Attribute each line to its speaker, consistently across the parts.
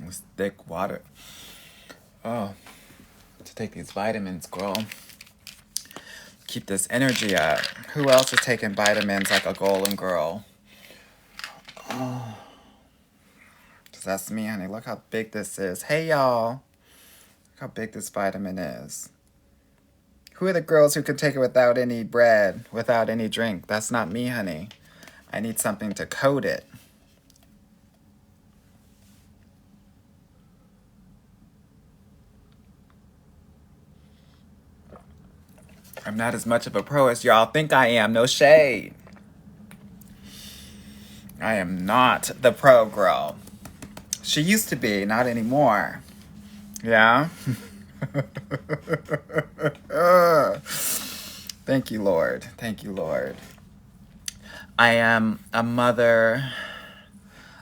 Speaker 1: This thick water. Oh, to take these vitamins, girl. Keep this energy up. Who else is taking vitamins like a golden girl? Oh, that's me, honey. Look how big this is. Hey, y'all. Look how big this vitamin is. Who are the girls who can take it without any bread, without any drink? That's not me, honey. I need something to coat it. I'm not as much of a pro as y'all think I am. No shade. I am not the pro girl. She used to be, not anymore. Yeah? Thank you, Lord. Thank you, Lord. I am a mother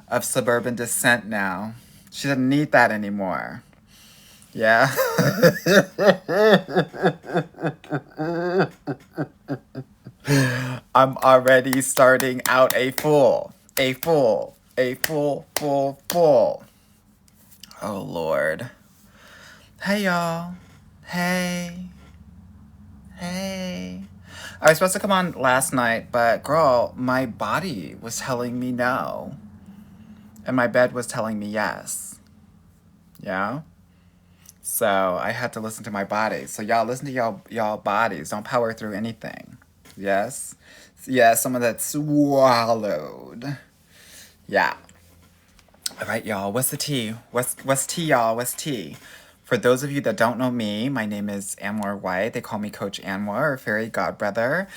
Speaker 1: of suburban descent now. She doesn't need that anymore. Yeah? I'm already starting out a fool. A fool. A fool, fool, fool. Oh, Lord. Hey, y'all. Hey. Hey. I was supposed to come on last night, but girl, my body was telling me no. And my bed was telling me yes. Yeah? So I had to listen to my body. So y'all listen to y'all bodies. Don't power through anything. Yes? Yeah, some of that swallowed. Yeah. All right, y'all. What's the tea? What's tea, y'all? What's tea? For those of you that don't know me, my name is Anwar White. They call me Coach Anwar or Fairy Godbrother.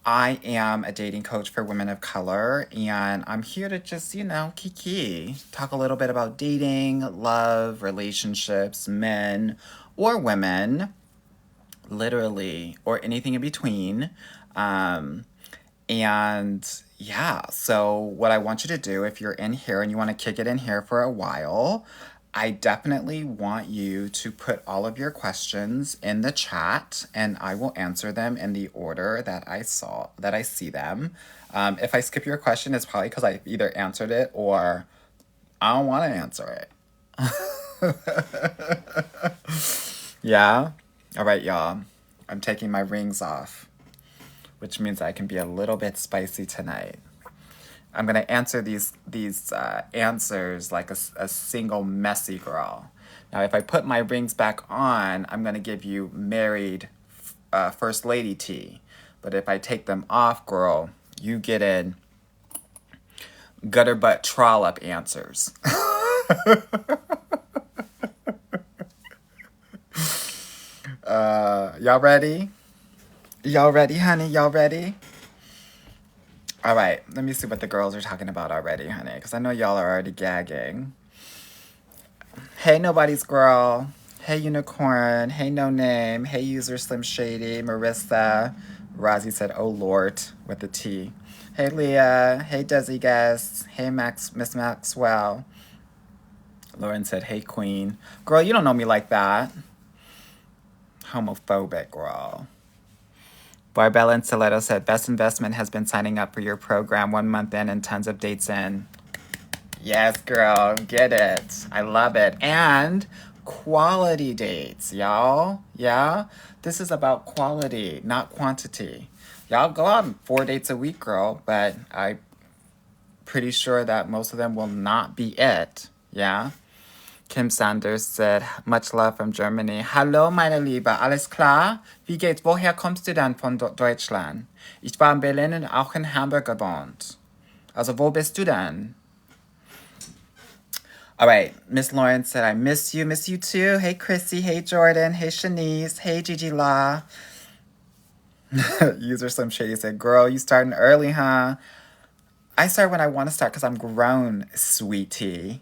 Speaker 1: I am a dating coach for women of color, and I'm here to just, kiki, talk a little bit about dating, love, relationships, men or women, literally, or anything in between. And yeah, so what I want you to do, if you're in here and you want to kick it in here for a while, I definitely want you to put all of your questions in the chat, and I will answer them in the order that I see them. If I skip your question, it's probably because I either answered it or I don't want to answer it. Yeah? All right, y'all. I'm taking my rings off, which means I can be a little bit spicy tonight. I'm going to answer these answers like a single messy girl. Now, if I put my rings back on, I'm going to give you married first lady tea. But if I take them off, girl, you get in gutter butt trollop answers. Y'all ready? Y'all ready, honey? Y'all ready? All right, let me see what the girls are talking about already, honey, because I know y'all are already gagging. Hey, Nobody's Girl. Hey, Unicorn. Hey, No Name. Hey, User Slim Shady. Marissa. Rozzy said, oh, Lord, with the T. Hey, Leah. Hey, Desi Guest. Hey, Miss Maxwell. Lauren said, hey, Queen. Girl, you don't know me like that. Homophobic, girl. Barbella and Stiletto said, best investment has been signing up for your program 1 month in and tons of dates in. Yes, girl, get it. I love it. And quality dates, y'all. Yeah? This is about quality, not quantity. Y'all go out on 4 dates a week, girl, but I'm pretty sure that most of them will not be it. Yeah? Kim Sanders said, much love from Germany. Hallo, meine Liebe, alles klar? Wie geht's? Woher kommst du denn von Deutschland? Ich war in Berlin und auch in Hamburg gewohnt. Also, wo bist du denn? All right, Miss Lawrence said, I miss you too. Hey, Chrissy. Hey, Jordan. Hey, Shanice. Hey, Gigi La. User Slim Shady said, girl, you starting early, huh? I start when I want to start because I'm grown, sweetie.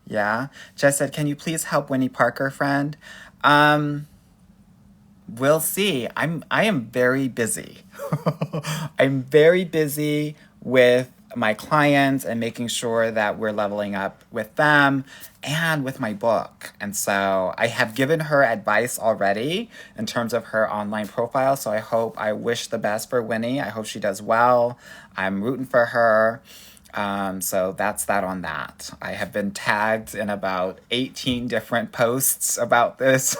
Speaker 1: Yeah. Jess said, can you please help Winnie Parker, friend? We'll see. I am very busy. I'm very busy with my clients and making sure that we're leveling up with them and with my book. And so I have given her advice already in terms of her online profile. So I wish the best for Winnie. I hope she does well. I'm rooting for her. So that's that on that. I have been tagged in about 18 different posts about this.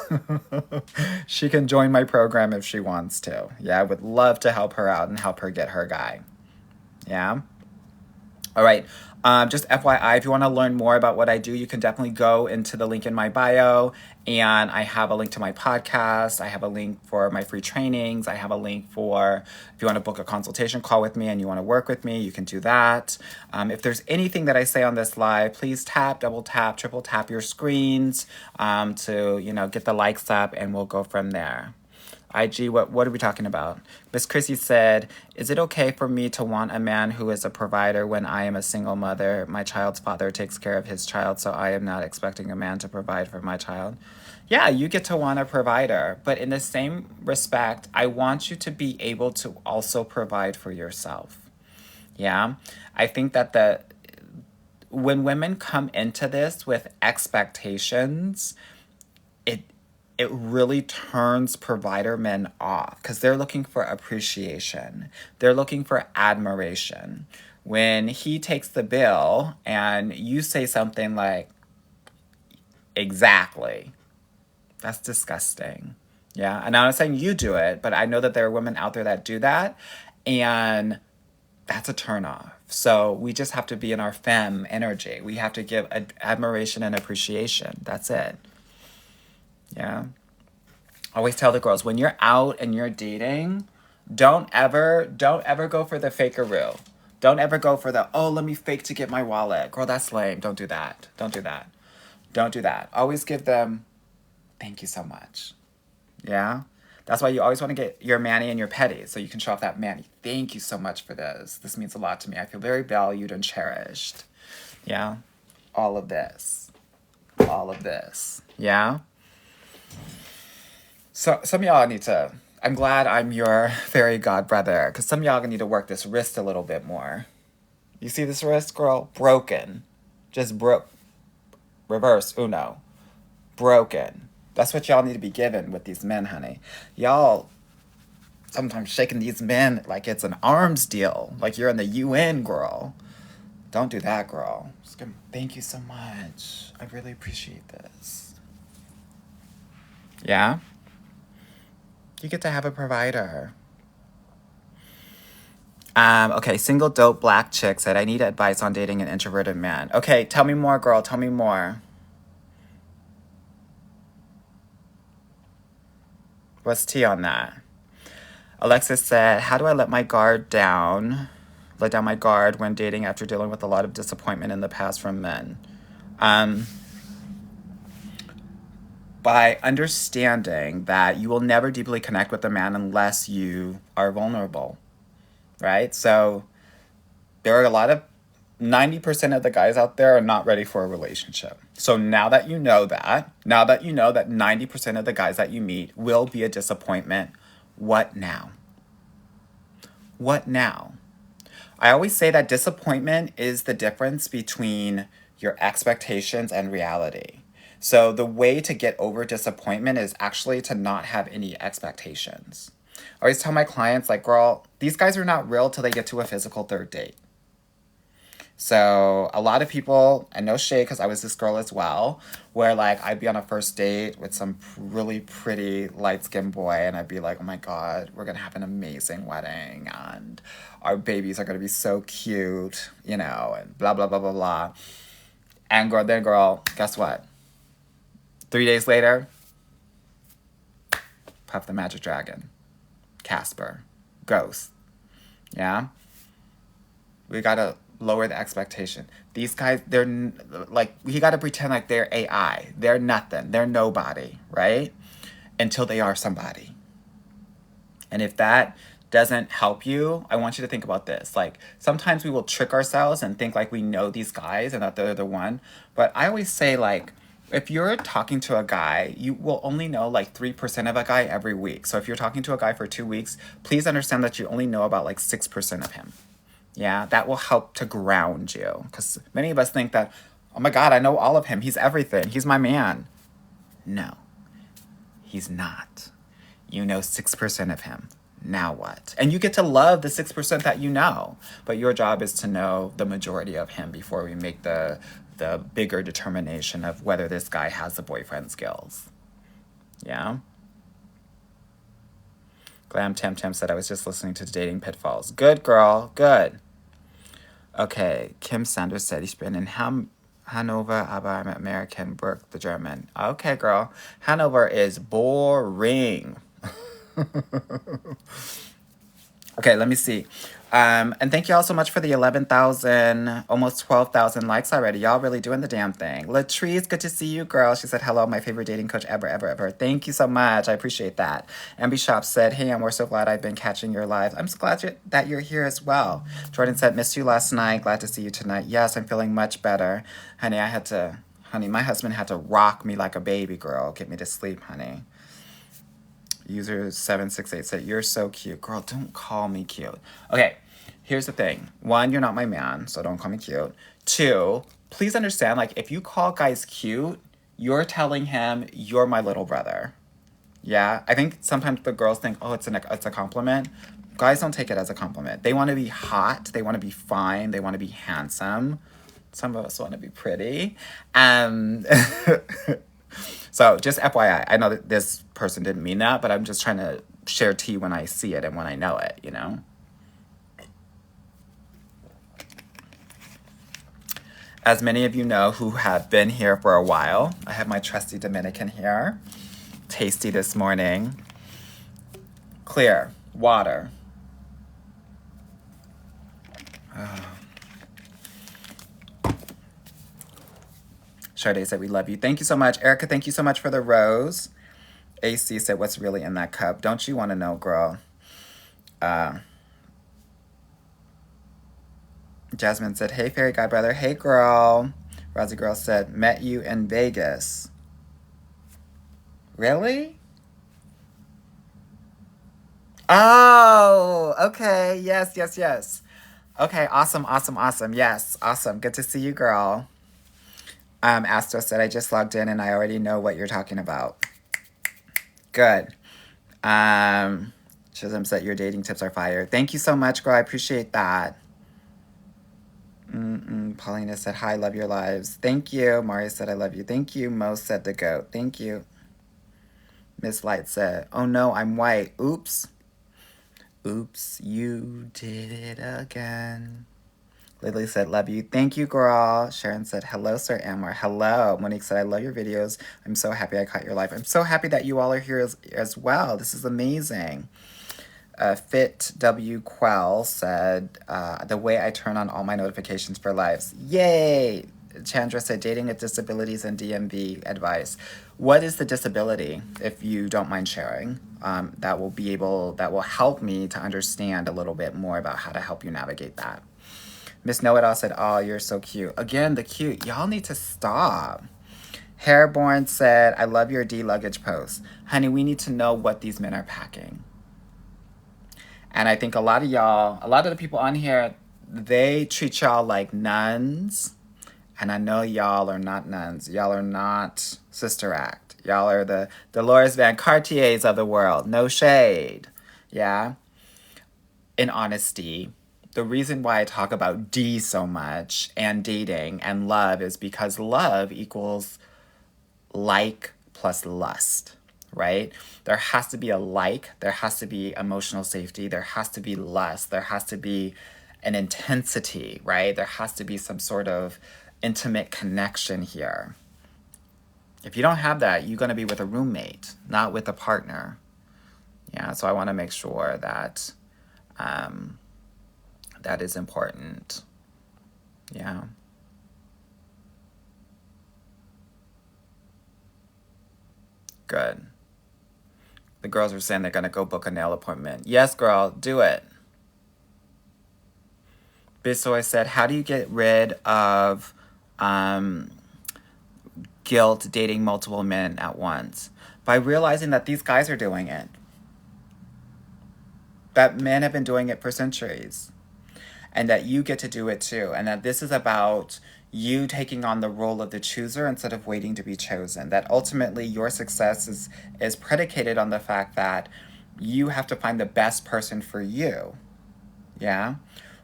Speaker 1: She can join my program if she wants to. Yeah, I would love to help her out and help her get her guy. Yeah. All right. Just FYI, if you want to learn more about what I do, you can definitely go into the link in my bio. And I have a link to my podcast. I have a link for my free trainings. I have a link for if you want to book a consultation call with me and you want to work with me, you can do that. If there's anything that I say on this live, please tap, double tap, triple tap your screens to, get the likes up, and we'll go from there. IG, what are we talking about? Miss Chrissy said, is it okay for me to want a man who is a provider when I am a single mother? My child's father takes care of his child, so I am not expecting a man to provide for my child. Yeah, you get to want a provider, but in the same respect, I want you to be able to also provide for yourself. Yeah, I think that when women come into this with expectations, it really turns provider men off because they're looking for appreciation. They're looking for admiration. When he takes the bill and you say something like, exactly, that's disgusting. Yeah. And I'm not saying you do it, but I know that there are women out there that do that. And that's a turnoff. So we just have to be in our femme energy. We have to give admiration and appreciation. That's it. Yeah. I always tell the girls, when you're out and you're dating, don't ever go for the fakeroo. Don't ever go for the, let me fake to get my wallet. Girl, that's lame. Don't do that. Don't do that. Don't do that. Always give them, thank you so much. Yeah? That's why you always want to get your mani and your pedi, so you can show off that mani. Thank you so much for this. This means a lot to me. I feel very valued and cherished. Yeah? All of this. All of this. Yeah? So some of y'all need to, I'm glad I'm your fairy god brother, because some of y'all need to work this wrist a little bit more. You see this wrist, girl? Broken. Just broke. Reverse, uno. Broken. That's what y'all need to be given with these men, honey. Y'all sometimes shaking these men like it's an arms deal, like you're in the UN, girl. Don't do that, girl. Just give them, thank you so much. I really appreciate this. Yeah? You get to have a provider. Okay, single dope black chick said, I need advice on dating an introverted man. Okay, tell me more, girl. Tell me more. What's tea on that? Alexis said, how do I let down my guard when dating after dealing with a lot of disappointment in the past from men? By understanding that you will never deeply connect with a man unless you are vulnerable, right? So there are 90% of the guys out there are not ready for a relationship. So now that you know that 90% of the guys that you meet will be a disappointment, what now? What now? I always say that disappointment is the difference between your expectations and reality. So the way to get over disappointment is actually to not have any expectations. I always tell my clients, like, girl, these guys are not real till they get to a physical third date. So a lot of people, and no shade because I was this girl as well, where like I'd be on a first date with some really pretty light-skinned boy and I'd be like, oh my God, we're going to have an amazing wedding and our babies are going to be so cute, and blah, blah, blah, blah, blah. And girl, guess what? 3 days later, Puff the Magic Dragon, Casper, Ghost. Yeah? We gotta lower the expectation. These guys, they're like, you gotta pretend like they're AI. They're nothing. They're nobody, right? Until they are somebody. And if that doesn't help you, I want you to think about this. Like, sometimes we will trick ourselves and think like we know these guys and that they're the one. But I always say, like, if you're talking to a guy, you will only know like 3% of a guy every week. So if you're talking to a guy for 2 weeks, please understand that you only know about like 6% of him. Yeah, that will help to ground you. Because many of us think that, oh my God, I know all of him. He's everything. He's my man. No, he's not. You know 6% of him. Now what? And you get to love the 6% that you know, but your job is to know the majority of him before we make the bigger determination of whether this guy has the boyfriend skills. Yeah? Glam Tam Tam said, I was just listening to Dating Pitfalls. Good, girl. Good. Okay. Kim Sanders said, Ich bin in Hanover, aber I'm American, Burke the German. Okay, girl. Hanover is boring. Okay, let me see. And thank you all so much for the 11,000, almost 12,000 likes already. Y'all really doing the damn thing. Latrice, good to see you, girl. She said, hello, my favorite dating coach ever, ever, ever. Thank you so much. I appreciate that. MB Shop said, hey, we're so glad I've been catching your live. I'm so glad that you're here as well. Jordan said, missed you last night. Glad to see you tonight. Yes, I'm feeling much better. Honey, my husband had to rock me like a baby girl. Get me to sleep, honey. User 768 said, you're so cute. Girl, don't call me cute. Okay, here's the thing. One, you're not my man, so don't call me cute. Two, please understand, like, if you call guys cute, you're telling him you're my little brother. Yeah? I think sometimes the girls think, oh, it's a compliment. Guys don't take it as a compliment. They want to be hot. They want to be fine. They want to be handsome. Some of us want to be pretty. So just FYI, I know that this person didn't mean that, but I'm just trying to share tea when I see it and when I know it, you know? As many of you know who have been here for a while, I have my trusty Dominican here. Tasty this morning. Clear. Water. Sade said, we love you. Thank you so much. Erica, thank you so much for the rose. AC said, what's really in that cup? Don't you want to know, girl? Jasmine said, hey, fairy godbrother. Hey, girl. Rosie Girl said, met you in Vegas. Really? Oh, okay. Yes, yes, yes. Okay, awesome, awesome, awesome. Yes, awesome. Good to see you, girl. Astro said, I just logged in and I already know what you're talking about. Good. Chisholm said, your dating tips are fire. Thank you so much, girl. I appreciate that. Paulina said, hi, love your lives. Thank you. Maria said, I love you. Thank you. Mo said, the goat. Thank you. Miss Light said, oh no, I'm white. Oops. Oops, you did it again. Lily said, love you. Thank you, girl. Sharon said, hello, Sir Amor. Hello. Monique said, I love your videos. I'm so happy I caught your live. I'm so happy that you all are here as well. This is amazing. Fit W Quell said, the way I turn on all my notifications for lives. Yay! Chandra said, dating with disabilities and DMV advice. What is the disability, if you don't mind sharing? That will help me to understand a little bit more about how to help you navigate that. Miss Know-It-All said, oh, you're so cute. Again, the cute. Y'all need to stop. Hairborn said, I love your de-luggage post. Honey, we need to know what these men are packing. And I think a lot of the people on here, they treat y'all like nuns. And I know y'all are not nuns. Y'all are not Sister Act. Y'all are the Dolores Van Cartiers of the world. No shade. Yeah? In honesty, the reason why I talk about D so much and dating and love is because love equals like plus lust, right? There has to be a like, there has to be emotional safety, there has to be lust, there has to be an intensity, right? There has to be some sort of intimate connection here. If you don't have that, you're going to be with a roommate, not with a partner. Yeah, so I want to make sure that that is important. Yeah. Good. The girls are saying they're going to go book a nail appointment. Yes, girl, do it. Bisoy said, how do you get rid of guilt dating multiple men at once? By realizing that these guys are doing it. That men have been doing it for centuries. And that you get to do it too. And that this is about you taking on the role of the chooser instead of waiting to be chosen. That ultimately your success is predicated on the fact that You have to find the best person for you. Yeah?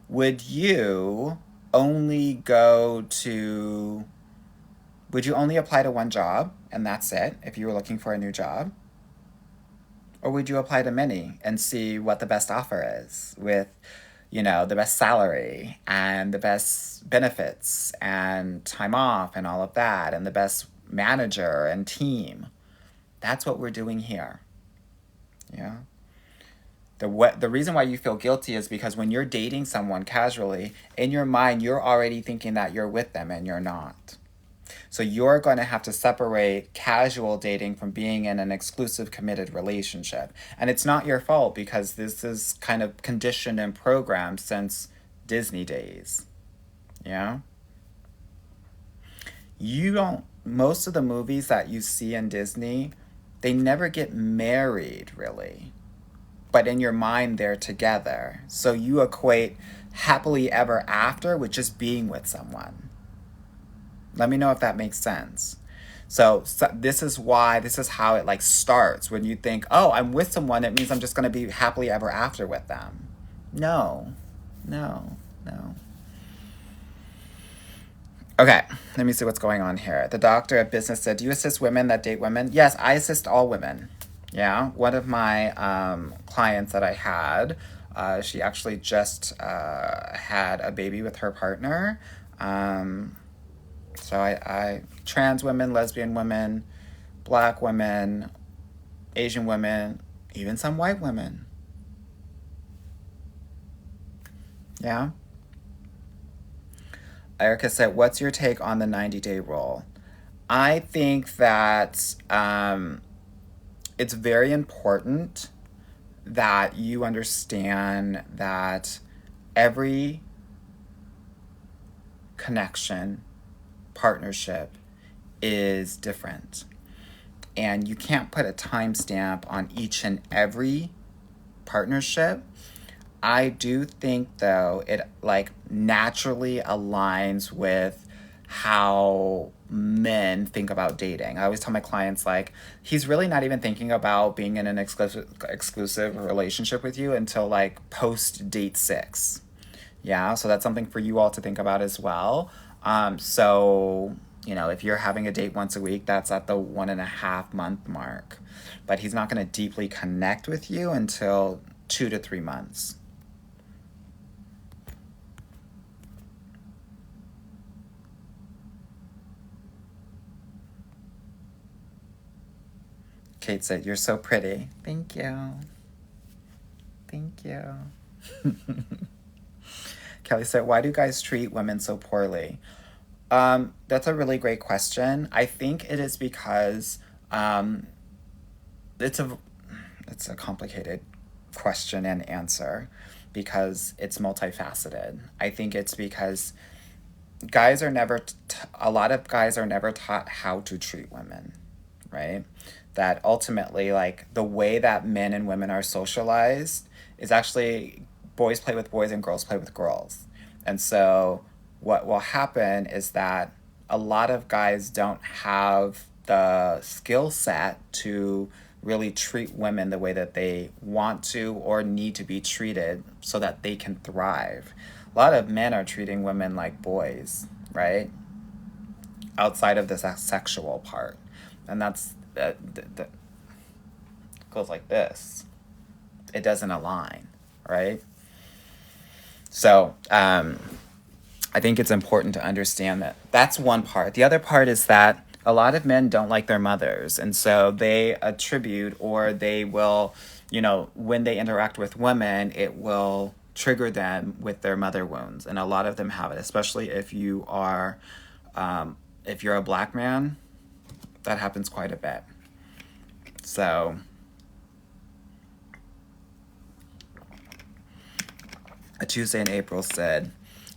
Speaker 1: Would you only go to, would you only apply to one job and that's it if you were looking for a new job? Or would you apply to many and see what the best offer is with, the best salary and the best benefits and time off and all of that and the best manager and team? That's what we're doing here. Yeah. The reason why you feel guilty is because when you're dating someone casually, in your mind, you're already thinking that you're with them and you're not. So you're going to have to separate casual dating from being in an exclusive committed relationship. And it's not your fault because this is kind of conditioned and programmed since Disney days. Yeah? Most of the movies that you see in Disney, they never get married really. But in your mind, they're together. So you equate happily ever after with just being with someone. Let me know if that makes sense. So this is how it like starts when you think, oh, I'm with someone, it means I'm just going to be happily ever after with them. No, no, no. Okay, let me see what's going on here. The doctor of business said, do you assist women that date women? Yes, I assist all women. Yeah, one of my clients that I had, she actually just had a baby with her partner. So I trans women, lesbian women, black women, Asian women, even some white women. Yeah. Erica said, what's your take on the 90-day rule? I think that it's very important that you understand that every connection, partnership is different. And you can't put a timestamp on each and every partnership. I do think, though, it like naturally aligns with how men think about dating. I always tell my clients, like, he's really not even thinking about being in an exclusive relationship with you until like post date 6. Yeah, so that's something for you all to think about as well. So, if you're having a date once a week, that's at the 1.5 month mark. But he's not going to deeply connect with you until 2 to 3 months. Kate said, you're so pretty. Thank you. Thank you. Kelly said, why do guys treat women so poorly? That's a really great question. I think it is because it's a complicated question and answer because it's multifaceted. I think it's because a lot of guys are never taught how to treat women, right? That ultimately, like, the way that men and women are socialized is actually boys play with boys and girls play with girls. And so what will happen is that a lot of guys don't have the skill set to really treat women the way that they want to or need to be treated so that they can thrive. A lot of men are treating women like boys, right? Outside of the sexual part. And that's that goes like this. It doesn't align, right? So I think it's important to understand that that's one part. The other part is that a lot of men don't like their mothers, and so they attribute, or they will, when they interact with women, it will trigger them with their mother wounds, and a lot of them have it, especially if you're a black man. That happens quite a bit. So a Tuesday in April said,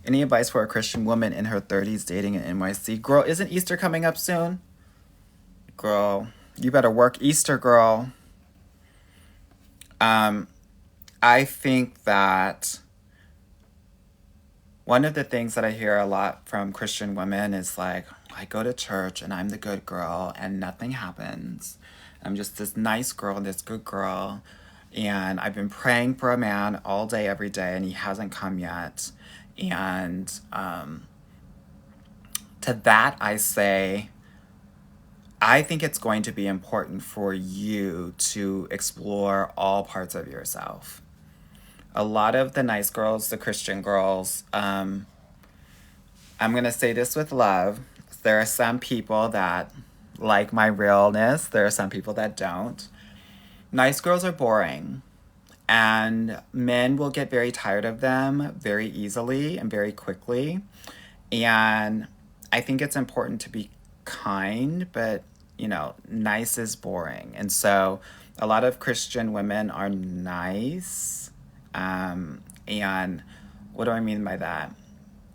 Speaker 1: any advice for a Christian woman in her 30s dating in NYC? Girl, isn't Easter coming up soon? Girl, you better work Easter, girl. I think that one of the things that I hear a lot from Christian women is like, I go to church and I'm the good girl and nothing happens. I'm just this nice girl, this good girl. And I've been praying for a man all day, every day, and he hasn't come yet. And to that, I say, I think it's going to be important for you to explore all parts of yourself. A lot of the nice girls, the Christian girls, I'm going to say this with love. There are some people that like my realness, there are some people that don't. Nice girls are boring, and men will get very tired of them very easily and very quickly. And I think it's important to be kind, but nice is boring. And so a lot of Christian women are nice. And what do I mean by that?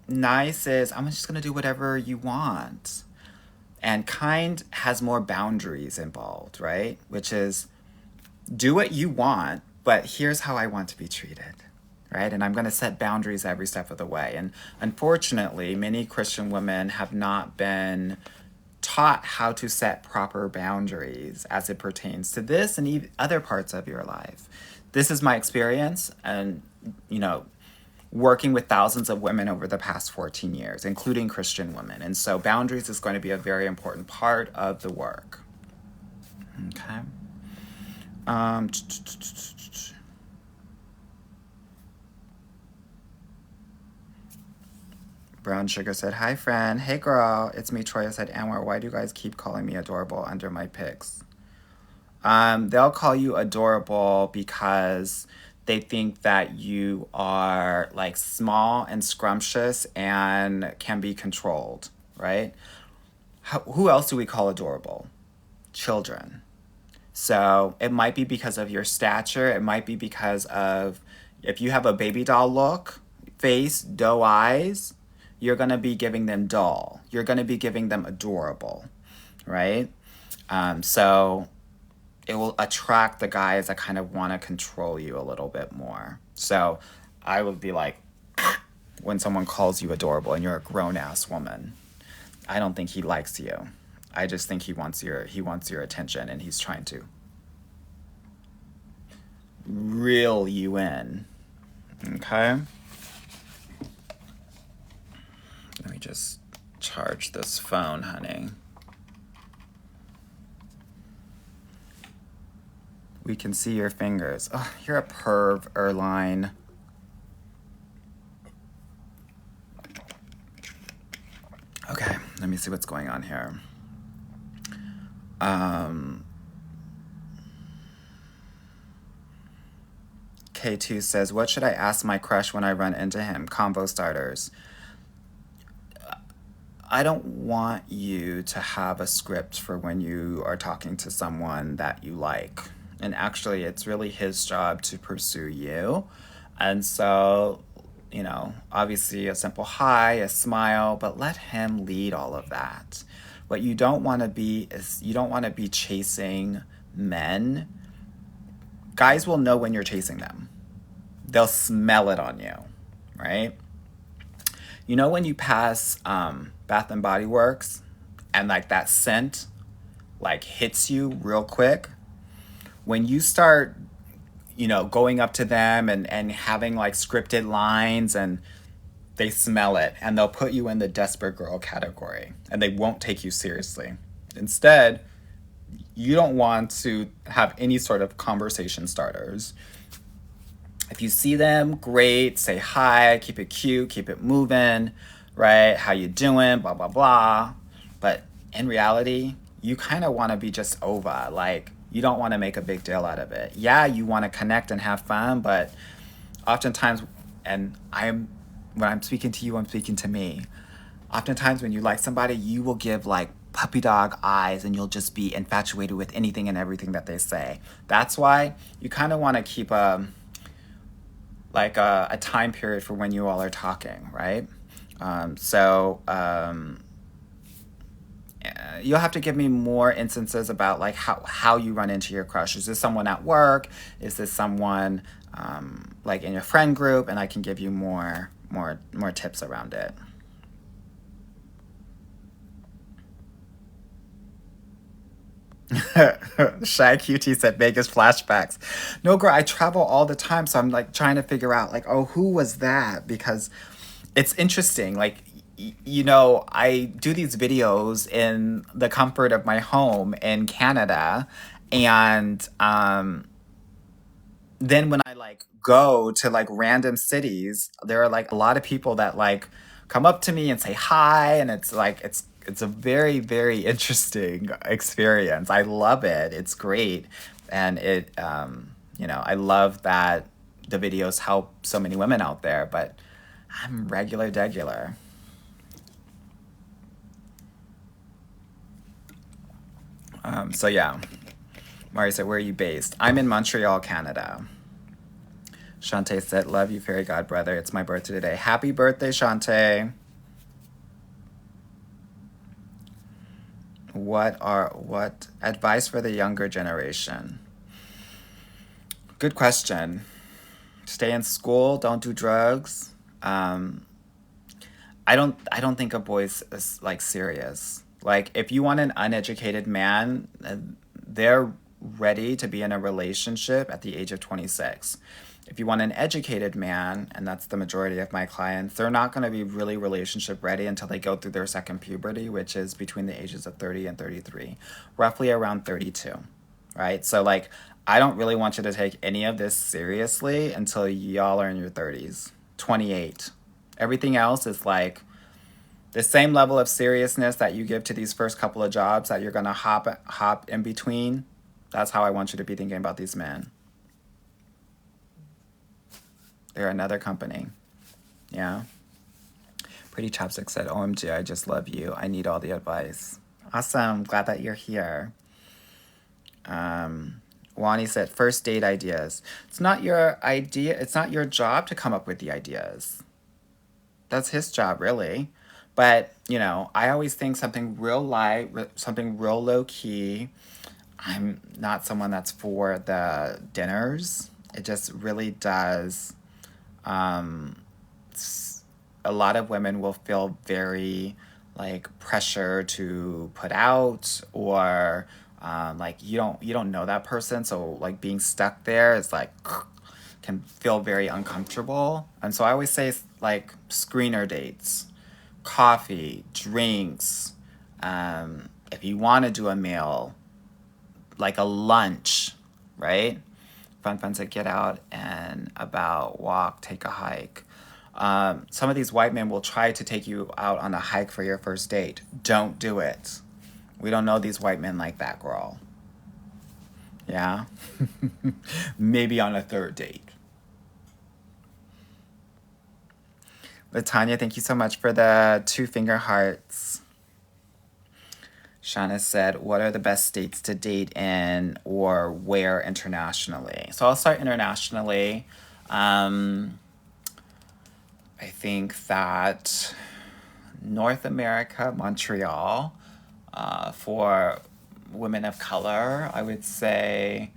Speaker 1: Nice is, I'm just going to do whatever you want. And kind has more boundaries involved, right? Which is, do what you want, but here's how I want to be treated, right? And I'm going to set boundaries every step of the way. And unfortunately, many Christian women have not been taught how to set proper boundaries as it pertains to this and other parts of your life. This is my experience, and working with thousands of women over the past 14 years, including Christian women. And so boundaries is going to be a very important part of the work. Okay. Brown Sugar said, hi, friend. Hey, girl. It's me, Troy. I said, Anwar, why do you guys keep calling me adorable under my pics? They'll call you adorable because they think that you are like small and scrumptious and can be controlled, right? Who else do we call adorable? Children. So it might be because of your stature. It might be because of, if you have a baby doll look, face, doe eyes, you're going to be giving them doll. You're going to be giving them adorable, right? So it will attract the guys that kind of want to control you a little bit more. So I would be like, when someone calls you adorable and you're a grown-ass woman, I don't think he likes you. I just think he wants your attention, and he's trying to reel you in. Okay? Let me just charge this phone, honey. We can see your fingers. Oh, you're a perv, Erline. Okay, let me see what's going on here. K2 says, what should I ask my crush when I run into him? Combo starters. I don't want you to have a script for when you are talking to someone that you like. And actually, it's really his job to pursue you. And so, obviously a simple hi, a smile, but let him lead all of that. What you don't want to be is, you don't want to be chasing men. Guys will know when you're chasing them. They'll smell it on you, right? When you pass Bath and Body Works and like that scent like hits you real quick, when you start going up to them and having like scripted lines, and they smell it, and they'll put you in the desperate girl category, and they won't take you seriously. Instead, you don't want to have any sort of conversation starters. If you see them, great, say hi, keep it cute, keep it moving, right? How you doing, blah, blah, blah. But in reality, you kind of want to be just over. Like, you don't want to make a big deal out of it. Yeah, you want to connect and have fun, but oftentimes, and when I'm speaking to you, I'm speaking to me. Oftentimes when you like somebody, you will give like puppy dog eyes, and you'll just be infatuated with anything and everything that they say. That's why you kind of want to keep a time period for when you all are talking, right? You'll have to give me more instances about like how you run into your crush. Is this someone at work? Is this someone like in your friend group? And I can give you more tips around it. Shy QT said Vegas flashbacks. No, girl, I travel all the time, so I'm like trying to figure out like, oh, who was that? Because it's interesting. Like, I do these videos in the comfort of my home in Canada, and then when I like go to like random cities, there are like a lot of people that like come up to me and say hi, and it's like it's a very very interesting experience. I love it. It's great, and I love that the videos help so many women out there. But I'm regular degular. So yeah, Mari said, "Where are you based?" I'm in Montreal, Canada. Shantae said, "Love you, fairy god brother. It's my birthday today. Happy birthday, Shantae." What advice for the younger generation? Good question. Stay in school. Don't do drugs. I don't think a boy's is like serious. Like if you want an uneducated man, they're ready to be in a relationship at the age of 26. If you want an educated man, and that's the majority of my clients, they're not going to be really relationship ready until they go through their second puberty, which is between the ages of 30 and 33, roughly around 32, right? So like I don't really want you to take any of this seriously until y'all are in your 30s, 28. Everything else is like the same level of seriousness that you give to these first couple of jobs that you're going to hop in between. That's how I want you to be thinking about these men. They're another company. Yeah. Pretty Chopstick said, OMG, I just love you. I need all the advice. Awesome. Glad that you're here. Wani said, first date ideas. It's not your idea. It's not your job to come up with the ideas. That's his job, really. But, I always think something real light, something real low key. I'm not someone that's for the dinners. It just really does. A lot of women will feel very like pressure to put out, or like you don't know that person, so like being stuck there is like can feel very uncomfortable. And so I always say like screener dates, coffee, drinks, if you want to do a meal, like a lunch, right? Fun to get out and about, walk, take a hike. Some of these white men will try to take you out on a hike for your first date. Don't do it. We don't know these white men like that, girl. Yeah? Maybe on a third date. Latanya, thank you so much for the 2-finger hearts. Shauna said, what are the best states to date in or where internationally? So I'll start internationally. I think that North America, Montreal, for women of color, I would say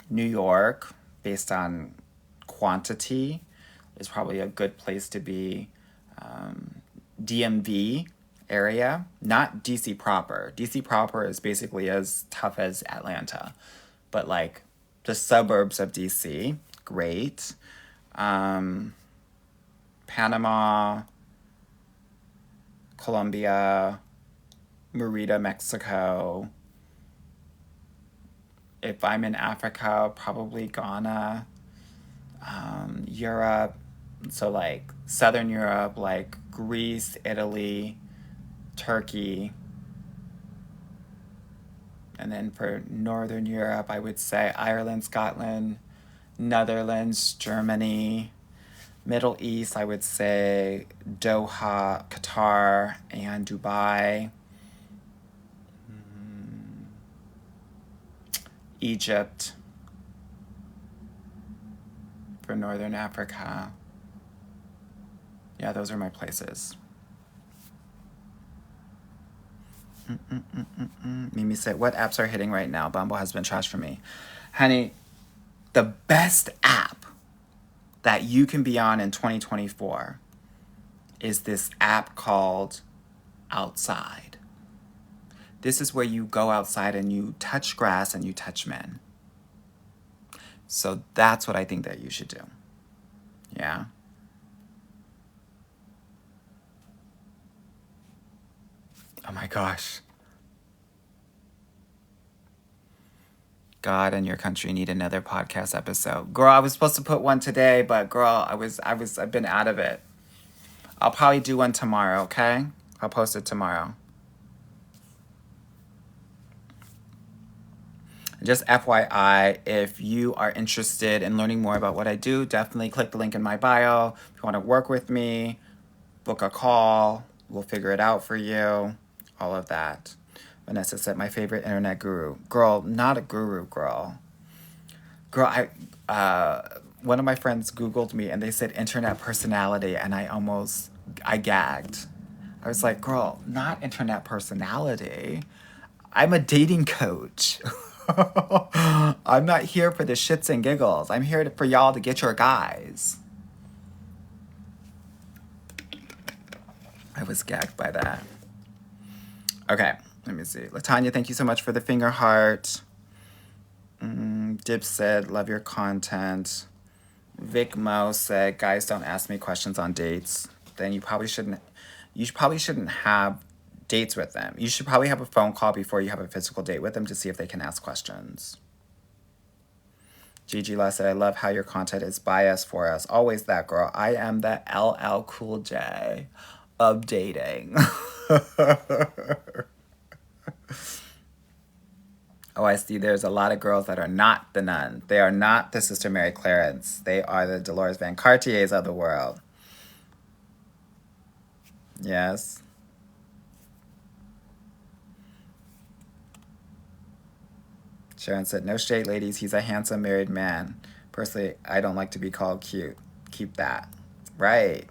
Speaker 1: New York, based on quantity, is probably a good place to be. DMV area, not DC proper. DC proper is basically as tough as Atlanta, but like the suburbs of DC, great. Panama, Colombia, Merida, Mexico. If I'm in Africa, probably Ghana, Europe. So like Southern Europe, like Greece, Italy, Turkey. And then for Northern Europe, I would say Ireland, Scotland, Netherlands, Germany. Middle East, I would say Doha, Qatar, and Dubai. Egypt for Northern Africa. Yeah, those are my places. Mimi said, what apps are hitting right now? Bumble has been trash for me. Honey, the best app that you can be on in 2024 is this app called Outside. This is where you go outside and you touch grass and you touch men. So that's what I think that you should do. Yeah. Oh my gosh. God and your country need another podcast episode. Girl, I was supposed to put one today, but girl, I've been out of it. I'll probably do one tomorrow, okay? I'll post it tomorrow. Just FYI, if you are interested in learning more about what I do, definitely click the link in my bio. If you want to work with me, book a call. We'll figure it out for you. All of that. Vanessa said, my favorite internet guru. Girl, not a guru, girl. Girl, one of my friends Googled me and they said internet personality and I gagged. I was like, girl, not internet personality. I'm a dating coach. I'm not here for the shits and giggles. I'm here for y'all to get your guys. I was gagged by that. Okay, let me see. Latanya, thank you so much for the finger heart. Dib said, love your content. Vic Mo said, guys, don't ask me questions on dates. Then you probably shouldn't have dates with them. You should probably have a phone call before you have a physical date with them to see if they can ask questions. Gigi La said, I love how your content is biased for us. Always that, girl. I am the LL Cool J of dating. Oh, I see. There's a lot of girls that are not the nun. They are not the Sister Mary Clarence. They are the Dolores Van Cartiers of the world. Yes. Sharon said, no shade, ladies. He's a handsome married man. Personally, I don't like to be called cute. Keep that. Right.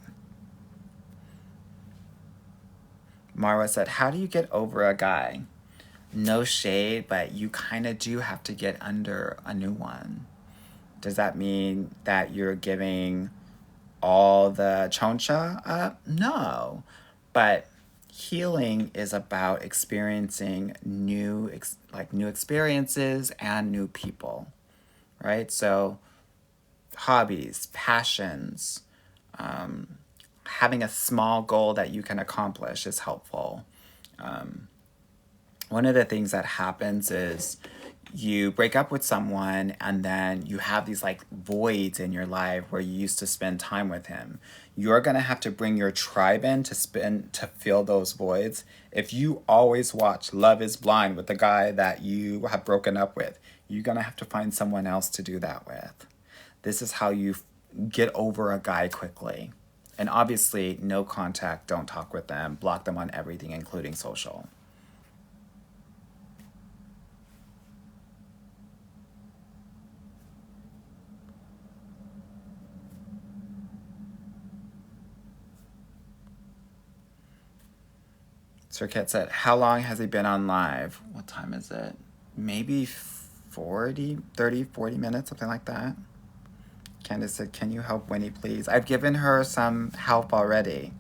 Speaker 1: Marwa said, how do you get over a guy? No shade, but you kind of do have to get under a new one. Does that mean that you're giving all the choncha up? No. But healing is about experiencing new experiences and new people, right? So hobbies, passions, having a small goal that you can accomplish is helpful. One of the things that happens is you break up with someone and then you have these like voids in your life where you used to spend time with him. You're going to have to bring your tribe in to fill those voids. If you always watch Love is Blind with the guy that you have broken up with, you're going to have to find someone else to do that with. This is how you get over a guy quickly. And obviously, no contact, don't talk with them, block them on everything, including social. Sir Kit said, how long has he been on live? What time is it? Maybe 40 minutes, something like that. Candace said, can you help Winnie, please? I've given her some help already.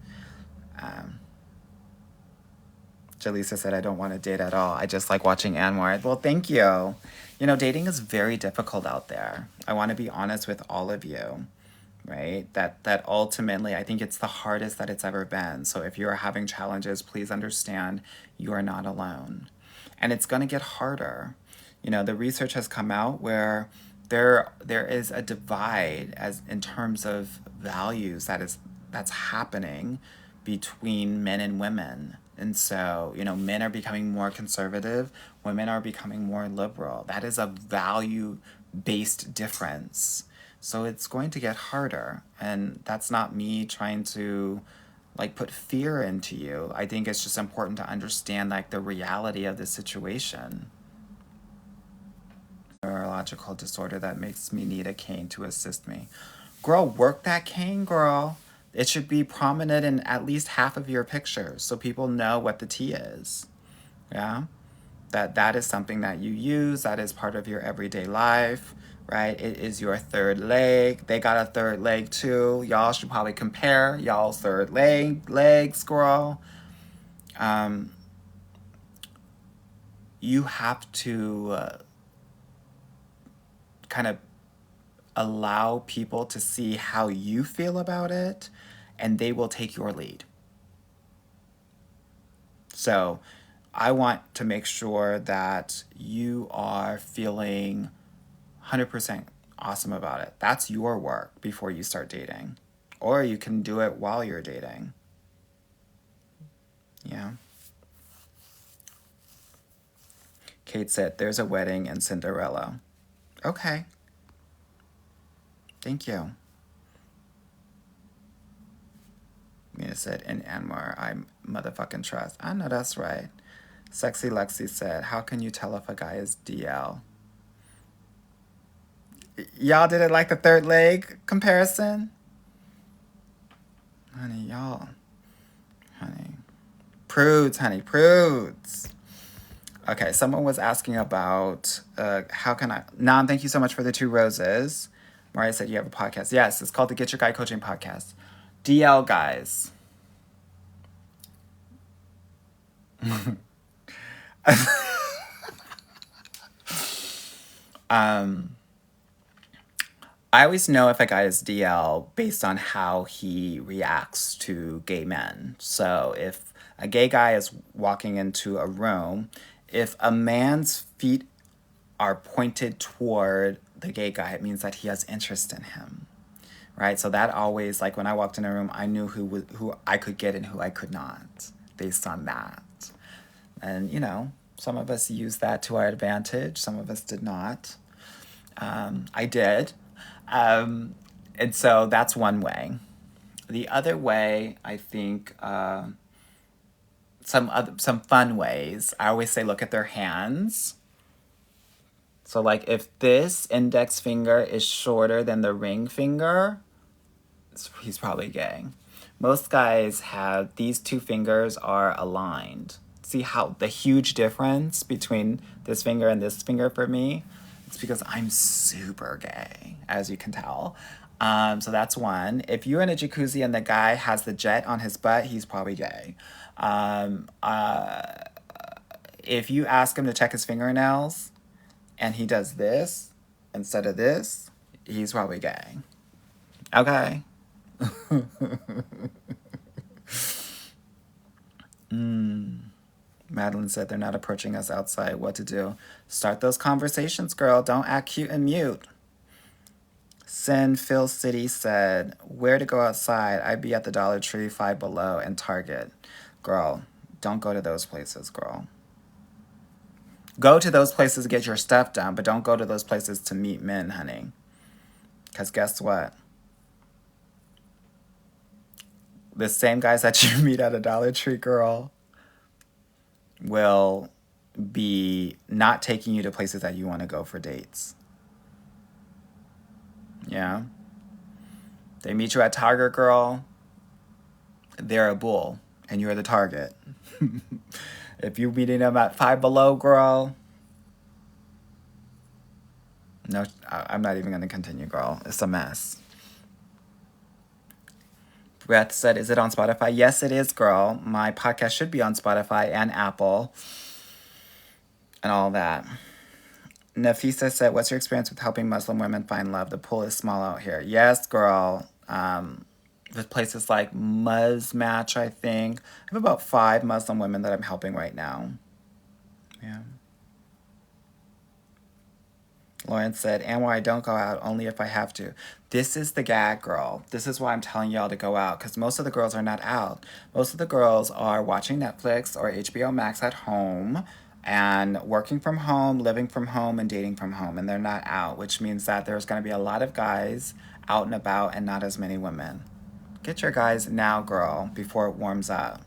Speaker 1: Jaleesa said, I don't want to date at all. I just like watching Anwar. Well, thank you. You know, dating is very difficult out there. I want to be honest with all of you, right? That ultimately, I think it's the hardest that it's ever been. So if you're having challenges, please understand you are not alone. And it's going to get harder. You know, the research has come out where there is a divide as in terms of values that's happening between men and women. And so, you know, men are becoming more conservative, women are becoming more liberal. That is a value-based difference. So it's going to get harder. And that's not me trying to like put fear into you. I think it's just important to understand like the reality of the situation. Neurological disorder that makes me need a cane to assist me. Girl, work that cane, girl. It should be prominent in at least half of your pictures so people know what the T is. Yeah? That is something that you use. That is part of your everyday life, right? It is your third leg. They got a third leg too. Y'all should probably compare y'all's third legs, girl. you have to kind of allow people to see how you feel about it, and they will take your lead. So I want to make sure that you are feeling 100% awesome about it. That's your work before you start dating. Or you can do it while you're dating. Yeah. Kate said, there's a wedding in Cinderella. Okay. Thank you. Mina said, in Anwar, I motherfucking trust. I know that's right. Sexy Lexi said, how can you tell if a guy is DL? Y'all did it like the third leg comparison? Honey, y'all. Honey. Prudes, honey, prudes. Okay, someone was asking about how can I... Nam, thank you so much for the 2 roses. Mariah said you have a podcast. Yes, it's called the Get Your Guy Coaching Podcast. DL guys. I always know if a guy is DL based on how he reacts to gay men. So if a gay guy is walking into a room, if a man's feet are pointed toward the gay guy, it means that he has interest in him, right? So that always, like when I walked in a room, I knew who I could get and who I could not based on that. And, you know, some of us used that to our advantage. Some of us did not. I did. And so that's one way. The other way, I think, some fun ways. I always say look at their hands. So like if this index finger is shorter than the ring finger, he's probably gay. Most guys have these 2 fingers are aligned. See how the huge difference between this finger and this finger for me? It's because I'm super gay, as you can tell. So that's one. If you're in a jacuzzi and the guy has the jet on his butt, he's probably gay. If you ask him to check his fingernails and he does this instead of this, he's probably gay. Okay? Madeline said they're not approaching us outside. What to do? Start those conversations, girl. Don't act cute and mute. Sin Phil City said, where to go outside? I'd be at the Dollar Tree, Five Below, and Target. Girl, don't go to those places, girl. Go to those places to get your stuff done, but don't go to those places to meet men, honey. Because guess what? The same guys that you meet at a Dollar Tree, girl, will be not taking you to places that you want to go for dates. Yeah? They meet you at Target, girl. They're a bull, and you're the target. If you're meeting them at Five Below, girl. No, I'm not even going to continue, girl. It's a mess. Beth said, is it on Spotify? Yes, it is, girl. My podcast should be on Spotify and Apple and all that. Nafisa said, what's your experience with helping Muslim women find love? The pool is small out here. Yes, girl. With places like Match, I think. I have about 5 Muslim women that I'm helping right now. Yeah. Lauren said, Anwar, I don't go out, only if I have to. This is the gag, girl. This is why I'm telling y'all to go out, because most of the girls are not out. Most of the girls are watching Netflix or HBO Max at home and working from home, living from home, and dating from home, and they're not out, which means that there's going to be a lot of guys out and about and not as many women. Get your guys now, girl, before it warms up.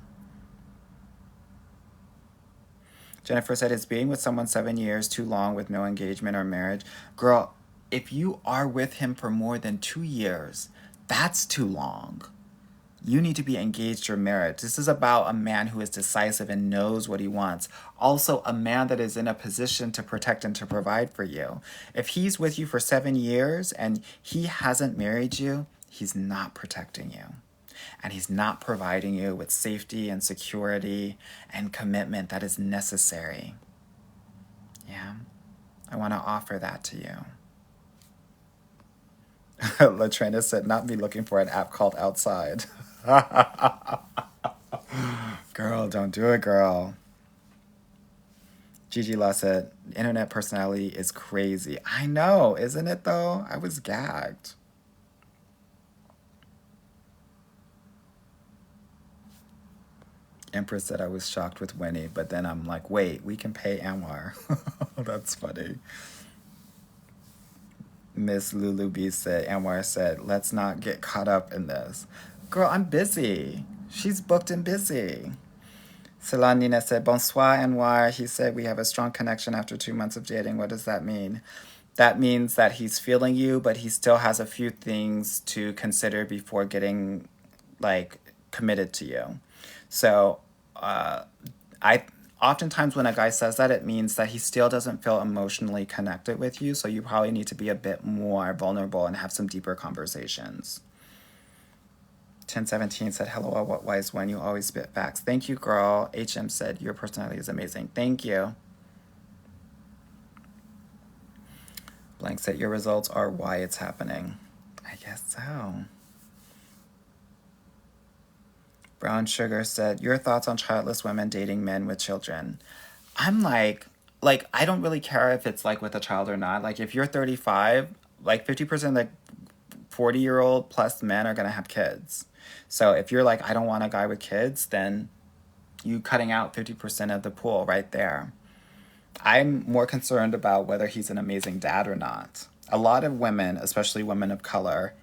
Speaker 1: Jennifer said, is being with someone 7 years too long with no engagement or marriage? Girl, if you are with him for more than 2 years, that's too long. You need to be engaged or married. This is about a man who is decisive and knows what he wants. Also, a man that is in a position to protect and to provide for you. If he's with you for 7 years and he hasn't married you, he's not protecting you. And he's not providing you with safety and security and commitment that is necessary. Yeah. I want to offer that to you. Latrina said, not me looking for an app called Outside. Girl, don't do it, girl. Gigi Law said, internet personality is crazy. I know, isn't it though? I was gagged. Empress said I was shocked with Winnie, but then I'm like, wait, we can pay Anwar. That's funny. Miss Lulu B said, Anwar said, let's not get caught up in this. Girl, I'm busy. She's booked and busy. Celanina said, bonsoir, Anwar. He said, we have a strong connection after 2 months of dating. What does that mean? That means that he's feeling you, but he still has a few things to consider before getting, like, committed to you. So, I oftentimes when a guy says that, it means that he still doesn't feel emotionally connected with you. So you probably need to be a bit more vulnerable and have some deeper conversations. 1017 said, hello, what wise one, you always spit facts. Thank you, girl. HM said, your personality is amazing. Thank you. Blank said, your results are why it's happening. I guess so. Brown Sugar said, your thoughts on childless women dating men with children. I'm like, I don't really care if it's like with a child or not. Like, if you're 35, like 50% of the 40-year-old plus men are going to have kids. So if you're like, I don't want a guy with kids, then you cutting out 50% of the pool right there. I'm more concerned about whether he's an amazing dad or not. A lot of women, especially women of color,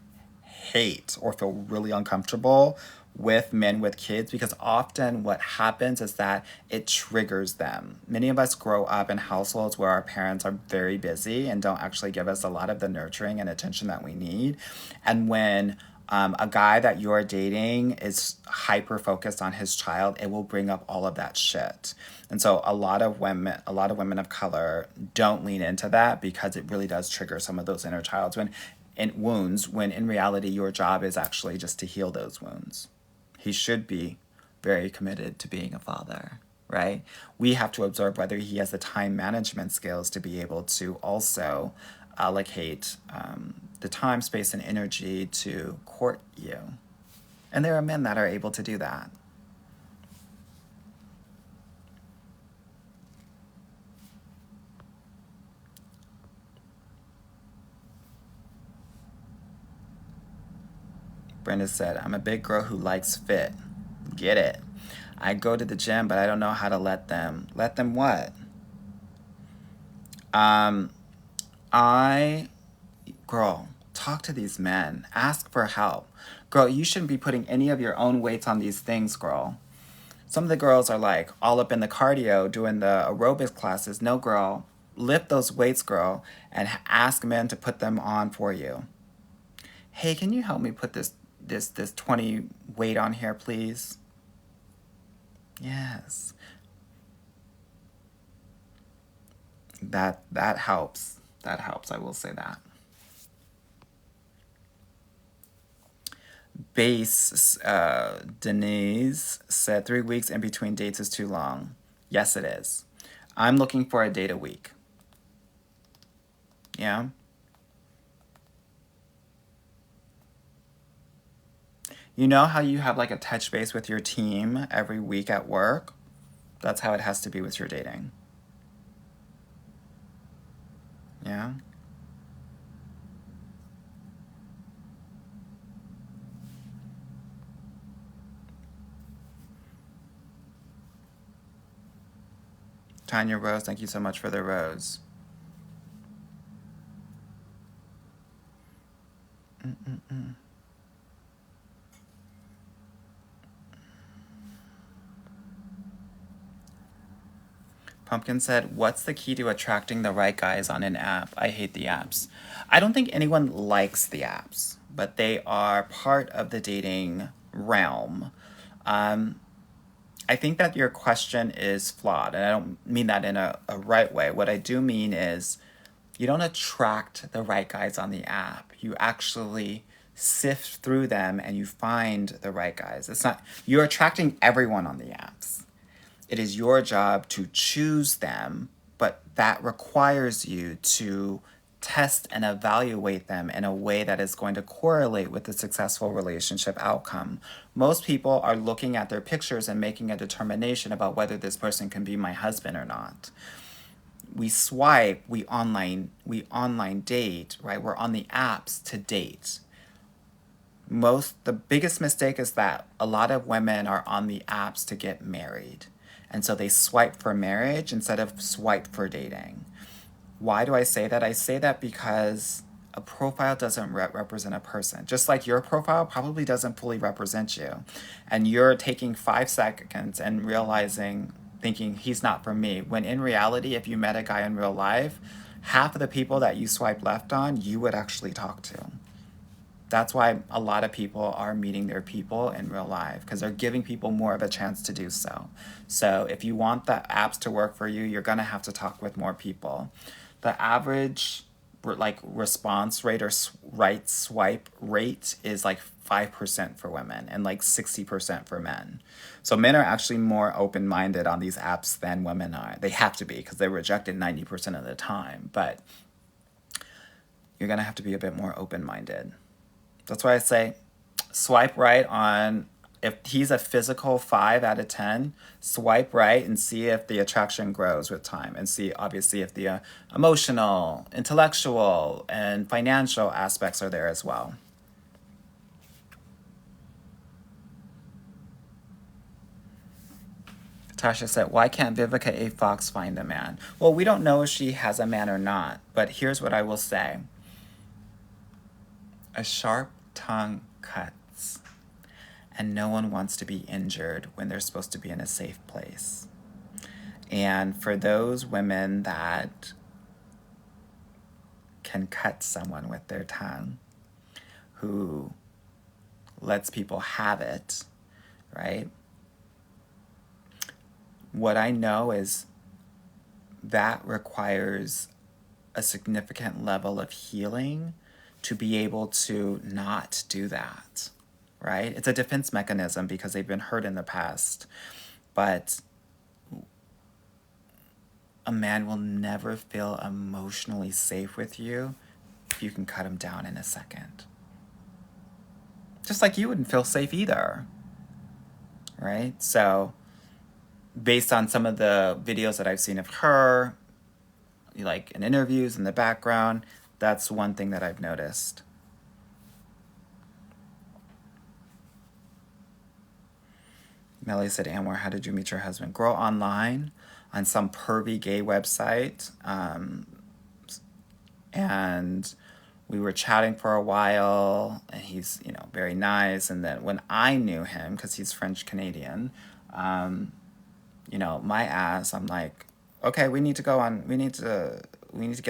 Speaker 1: hate or feel really uncomfortable with men with kids because often what happens is that it triggers them. Many of us grow up in households where our parents are very busy and don't actually give us a lot of the nurturing and attention that we need. And when a guy that you're dating is hyper focused on his child, it will bring up all of that shit. And so a lot of women of color don't lean into that because it really does trigger some of those inner childs wounds, when in reality your job is actually just to heal those wounds. He should be very committed to being a father, right? We have to observe whether he has the time management skills to be able to also allocate the time, space, and energy to court you. And there are men that are able to do that. Brenda said, I'm a big girl who likes fit. Get it. I go to the gym, but I don't know how to let them. Let them what? Girl, talk to these men. Ask for help. Girl, you shouldn't be putting any of your own weights on these things, girl. Some of the girls are like all up in the cardio doing the aerobics classes. No, girl. Lift those weights, girl, and ask men to put them on for you. Hey, can you help me put this 20 weight on here, please? Yes. That helps. That helps, I will say that. Base Denise said 3 weeks in between dates is too long. Yes, it is. I'm looking for a date a week. Yeah? You know how you have like a touch base with your team every week at work? That's how it has to be with your dating. Yeah? Tanya Rose, thank you so much for the rose. Pumpkin said, what's the key to attracting the right guys on an app? I hate the apps. I don't think anyone likes the apps, but they are part of the dating realm. I think that your question is flawed, and I don't mean that in a right way. What I do mean is you don't attract the right guys on the app. You actually sift through them and you find the right guys. It's not, you're attracting everyone on the apps. It is your job to choose them but that requires you to test and evaluate them in a way that is going to correlate with the successful relationship outcome. Most people are looking at their pictures and making a determination about whether this person can be my husband or not. We swipe, we online date, right? We're on the apps to date. The biggest mistake is that a lot of women are on the apps to get married. And so they swipe for marriage instead of swipe for dating. Why do I say that? I say that because a profile doesn't represent a person. Just like your profile probably doesn't fully represent you. And you're taking 5 seconds and thinking he's not for me. When in reality, if you met a guy in real life, half of the people that you swipe left on, you would actually talk to. That's why a lot of people are meeting their people in real life, because they're giving people more of a chance to do so. So if you want the apps to work for you, you're going to have to talk with more people. The average response rate or right swipe rate is like 5% for women and like 60% for men. So men are actually more open-minded on these apps than women are. They have to be, because they're rejected 90% of the time. But you're going to have to be a bit more open-minded. That's why I say swipe right on, if he's a physical 5 out of 10, swipe right and see if the attraction grows with time, and see obviously if the emotional, intellectual, and financial aspects are there as well. Tasha said, why can't Vivica A. Fox find a man? Well, we don't know if she has a man or not, but here's what I will say. A sharp tongue cuts, and no one wants to be injured when they're supposed to be in a safe place. And for those women that can cut someone with their tongue, who lets people have it, right? What I know is that requires a significant level of healing to be able to not do that, right? It's a defense mechanism because they've been hurt in the past. But a man will never feel emotionally safe with you if you can cut him down in a second. Just like you wouldn't feel safe either, right? So based on some of the videos that I've seen of her, like in interviews in the background, that's one thing that I've noticed. Melly said, Anwar, how did you meet your husband? Girl, online on some pervy gay website. And we were chatting for a while, and he's, very nice. And then when I knew him, because he's French Canadian, my ass, I'm like, okay, we need to get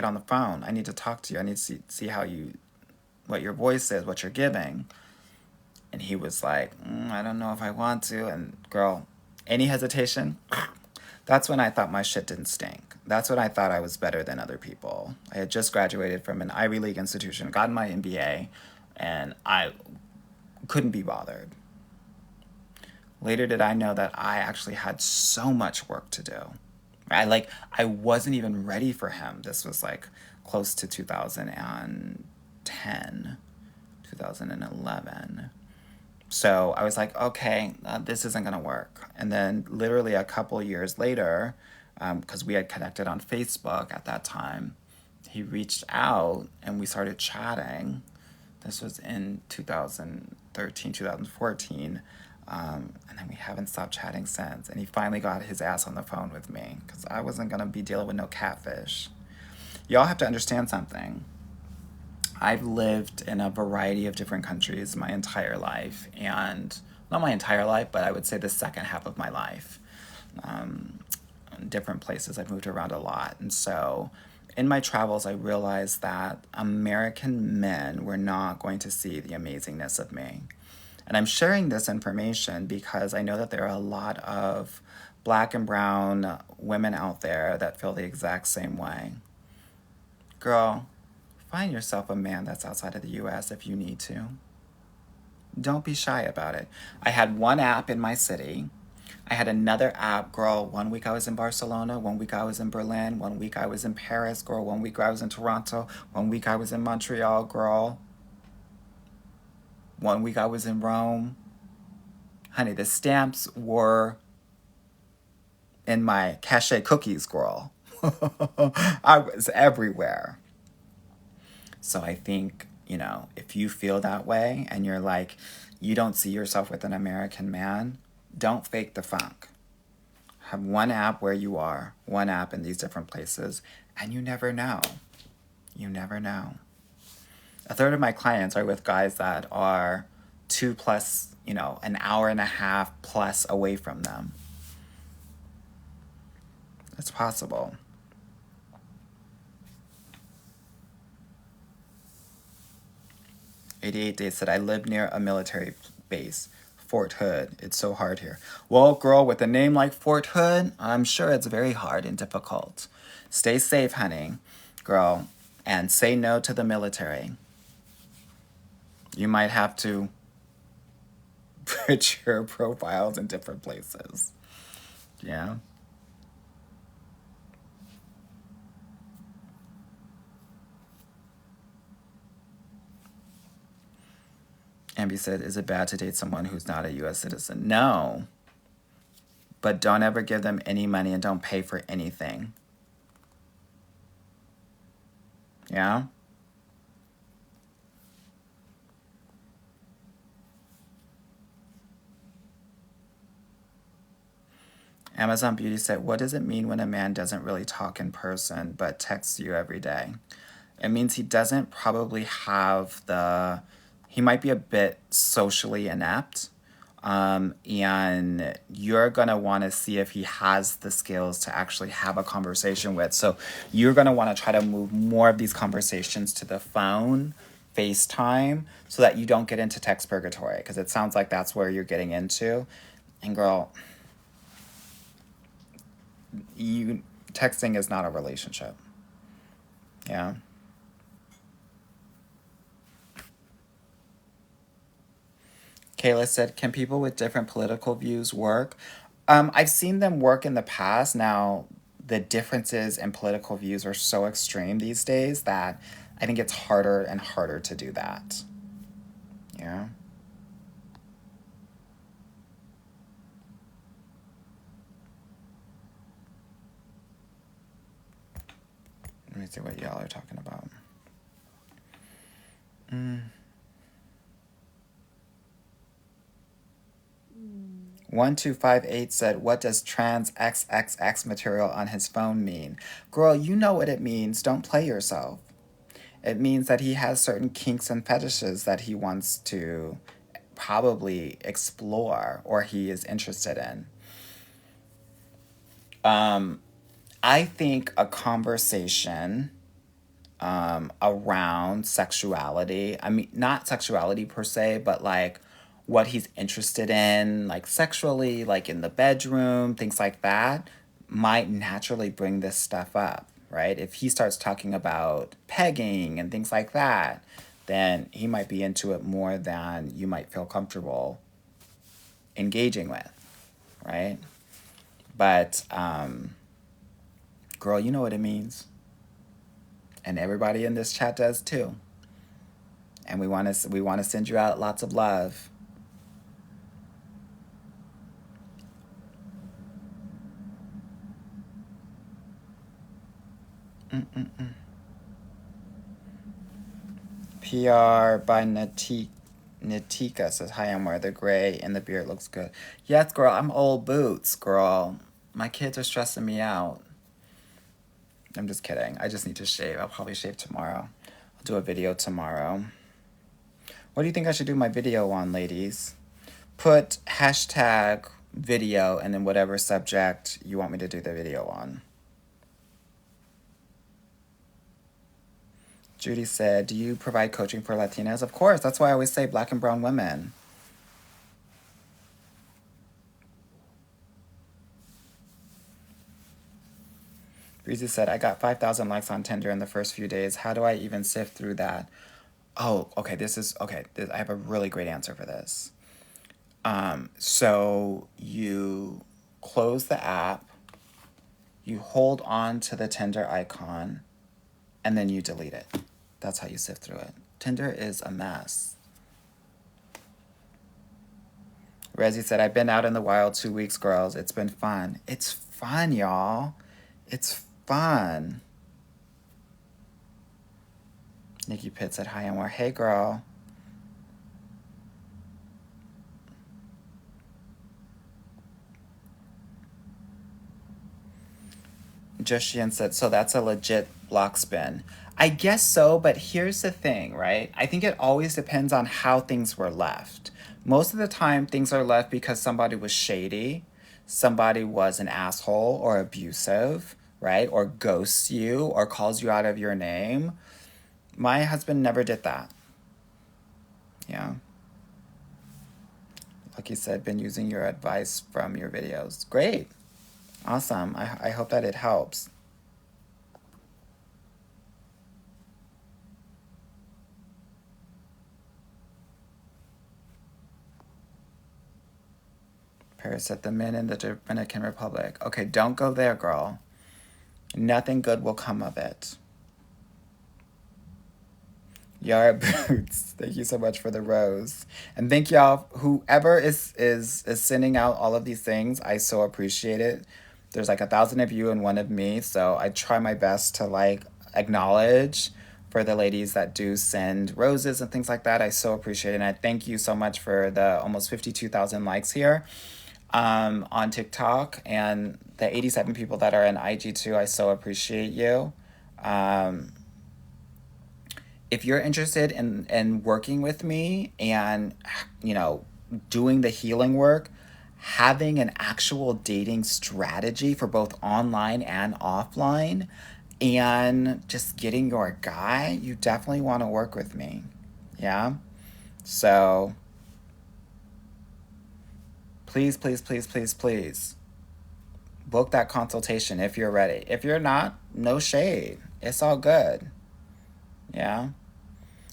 Speaker 1: on the phone. I need to talk to you. I need to see what your voice is, what you're giving. And he was like, I don't know if I want to. And girl, any hesitation? That's when I thought my shit didn't stink. That's when I thought I was better than other people. I had just graduated from an Ivy League institution, gotten my MBA, and I couldn't be bothered. Later did I know that I actually had so much work to do. I wasn't even ready for him. This was like close to 2010, 2011. So I was like, okay, this isn't going to work. And then literally a couple years later, because we had connected on Facebook at that time, he reached out and we started chatting. This was in 2013, 2014. And then we haven't stopped chatting since. And he finally got his ass on the phone with me because I wasn't going to be dealing with no catfish. Y'all have to understand something. I've lived in a variety of different countries my entire life. And not my entire life, but I would say the second half of my life. Different places. I've moved around a lot. And so in my travels, I realized that American men were not going to see the amazingness of me. And I'm sharing this information because I know that there are a lot of Black and brown women out there that feel the exact same way. Girl, find yourself a man that's outside of the U.S. if you need to. Don't be shy about it. I had one app in my city I had another app, girl. 1 week I was in Barcelona. 1 week I was in Berlin. 1 week I was in Paris, girl. 1 week I was in Toronto. 1 week I was in Montreal, girl. 1 week I was in Rome. Honey, the stamps were in my cachet cookies, girl. I was everywhere. So I think, if you feel that way and you're like, you don't see yourself with an American man, don't fake the funk. Have one app where you are, one app in these different places, and you never know. You never know. A third of my clients are with guys that are 2+ an hour and a half plus away from them. It's possible. 88 Days said, I live near a military base, Fort Hood. It's so hard here. Well, girl, with a name like Fort Hood, I'm sure it's very hard and difficult. Stay safe, honey, girl, and say no to the military. You might have to put your profiles in different places. Yeah. Ambi said, is it bad to date someone who's not a U.S. citizen? No. But don't ever give them any money and don't pay for anything. Yeah? Amazon Beauty said, what does it mean when a man doesn't really talk in person but texts you every day? It means he doesn't probably have he might be a bit socially inept. And you're going to want to see if he has the skills to actually have a conversation with. So you're going to want to try to move more of these conversations to the phone, FaceTime, so that you don't get into text purgatory, because it sounds like that's where you're getting into. And girl, texting is not a relationship. Yeah. Kayla said, can people with different political views work? I've seen them work in the past. Now, the differences in political views are so extreme these days that I think it's harder and harder to do that. Yeah. Let me see what y'all are talking about. 1258 said, what does trans XXX material on his phone mean? Girl, you know what it means. Don't play yourself. It means that he has certain kinks and fetishes that he wants to probably explore or he is interested in. I think a conversation around sexuality, I mean, not sexuality per se, but like what he's interested in, like sexually, like in the bedroom, things like that, might naturally bring this stuff up, right? If he starts talking about pegging and things like that, then he might be into it more than you might feel comfortable engaging with, right? But, girl, you know what it means. And everybody in this chat does too. And we want to send you out lots of love. PR by Natika says, hi, I'm where the gray and the beard looks good. Yes, girl, I'm old boots, girl. My kids are stressing me out. I'm just kidding. I just need to shave. I'll probably shave tomorrow. I'll do a video tomorrow. What do you think I should do my video on, ladies? Put hashtag video and then whatever subject you want me to do the video on. Judy said, do you provide coaching for Latinas? Of course. That's why I always say Black and brown women. Breezy said, I got 5,000 likes on Tinder in the first few days. How do I even sift through that? Oh, okay, I have a really great answer for this. So you close the app, you hold on to the Tinder icon, and then you delete it. That's how you sift through it. Tinder is a mess. Resi said, I've been out in the wild 2 weeks, girls. It's been fun. It's fun, y'all. It's fun. Nikki Pitt said, hi, Anwar. Hey, girl. Joshian said, so that's a legit block spin. I guess so, but here's the thing, right? I think it always depends on how things were left. Most of the time, things are left because somebody was shady, somebody was an asshole or abusive, right? Or ghosts you or calls you out of your name. My husband never did that. Yeah. Like you said, been using your advice from your videos. Great. Awesome. I hope that it helps. Paris said, the men in the Dominican Republic. Okay, don't go there, girl. Nothing good will come of it. Yara Boots, thank you so much for the rose. And thank y'all, whoever is sending out all of these things. I so appreciate it. There's like 1,000 of you and one of me, so I try my best to like acknowledge for the ladies that do send roses and things like that. I so appreciate it. And I thank you so much for the almost 52,000 likes here on TikTok, and the 87 people that are in IG too. I so appreciate you. If you're interested in working with me and, you know, doing the healing work, having an actual dating strategy for both online and offline, and just getting your guy, you definitely want to work with me. Yeah? So please, please, please, please, please book that consultation if you're ready. If you're not, no shade. It's all good. Yeah?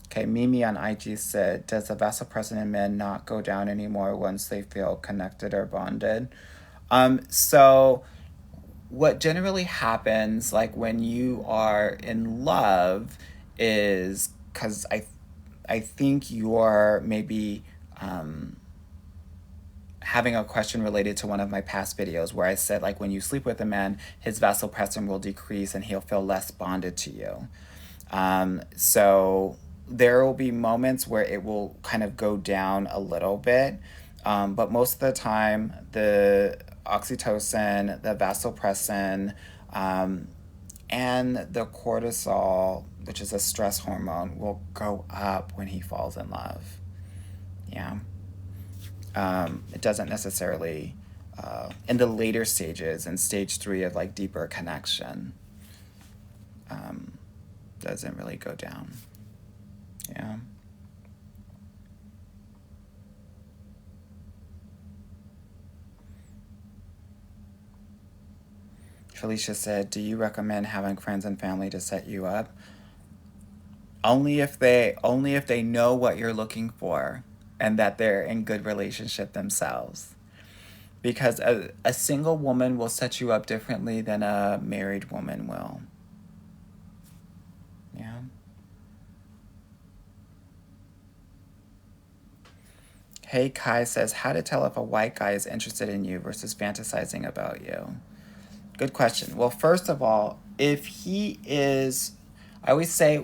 Speaker 1: Okay, Mimi on IG said, does the vasopressin in men not go down anymore once they feel connected or bonded? So what generally happens, like when you are in love, is because I think you're maybe having a question related to one of my past videos where I said, like, when you sleep with a man, his vasopressin will decrease and he'll feel less bonded to you. So there will be moments where it will kind of go down a little bit. But most of the time, the oxytocin, the vasopressin, and the cortisol, which is a stress hormone, will go up when he falls in love. Yeah. It doesn't necessarily, in the later stages, in stage 3 of like deeper connection, doesn't really go down. Yeah. Felicia said, do you recommend having friends and family to set you up? Only if they know what you're looking for and that they're in good relationship themselves. Because a single woman will set you up differently than a married woman will. Yeah. Hey Kai says, how to tell if a white guy is interested in you versus fantasizing about you? Good question. Well, first of all, if he is, I always say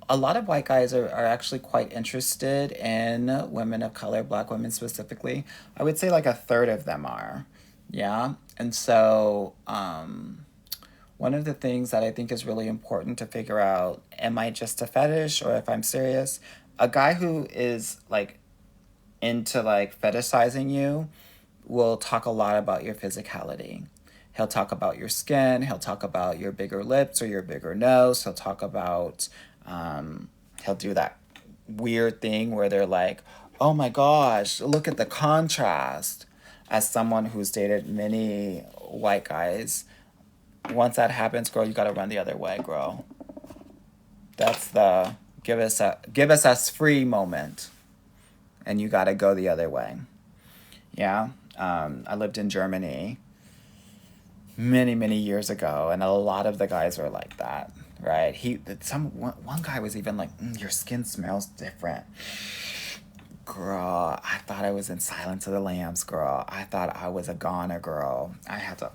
Speaker 1: a lot of white guys are actually quite interested in women of color, black women specifically. I would say like a third of them are. Yeah. And so, one of the things that I think is really important to figure out, am I just a fetish or if I'm serious? A guy who is like into like fetishizing you will talk a lot about your physicality. He'll talk about your skin. He'll talk about your bigger lips or your bigger nose. He'll talk about, he'll do that weird thing where they're like, oh my gosh, look at the contrast. As someone who's dated many white guys, once that happens, girl, you gotta run the other way, girl. That's the give us a free moment, and you gotta go the other way. Yeah. I lived in Germany many, many years ago, and a lot of the guys were like that, right? One guy was even like, your skin smells different. Girl, I thought I was in Silence of the Lambs, girl. I thought I was a goner, girl. I had to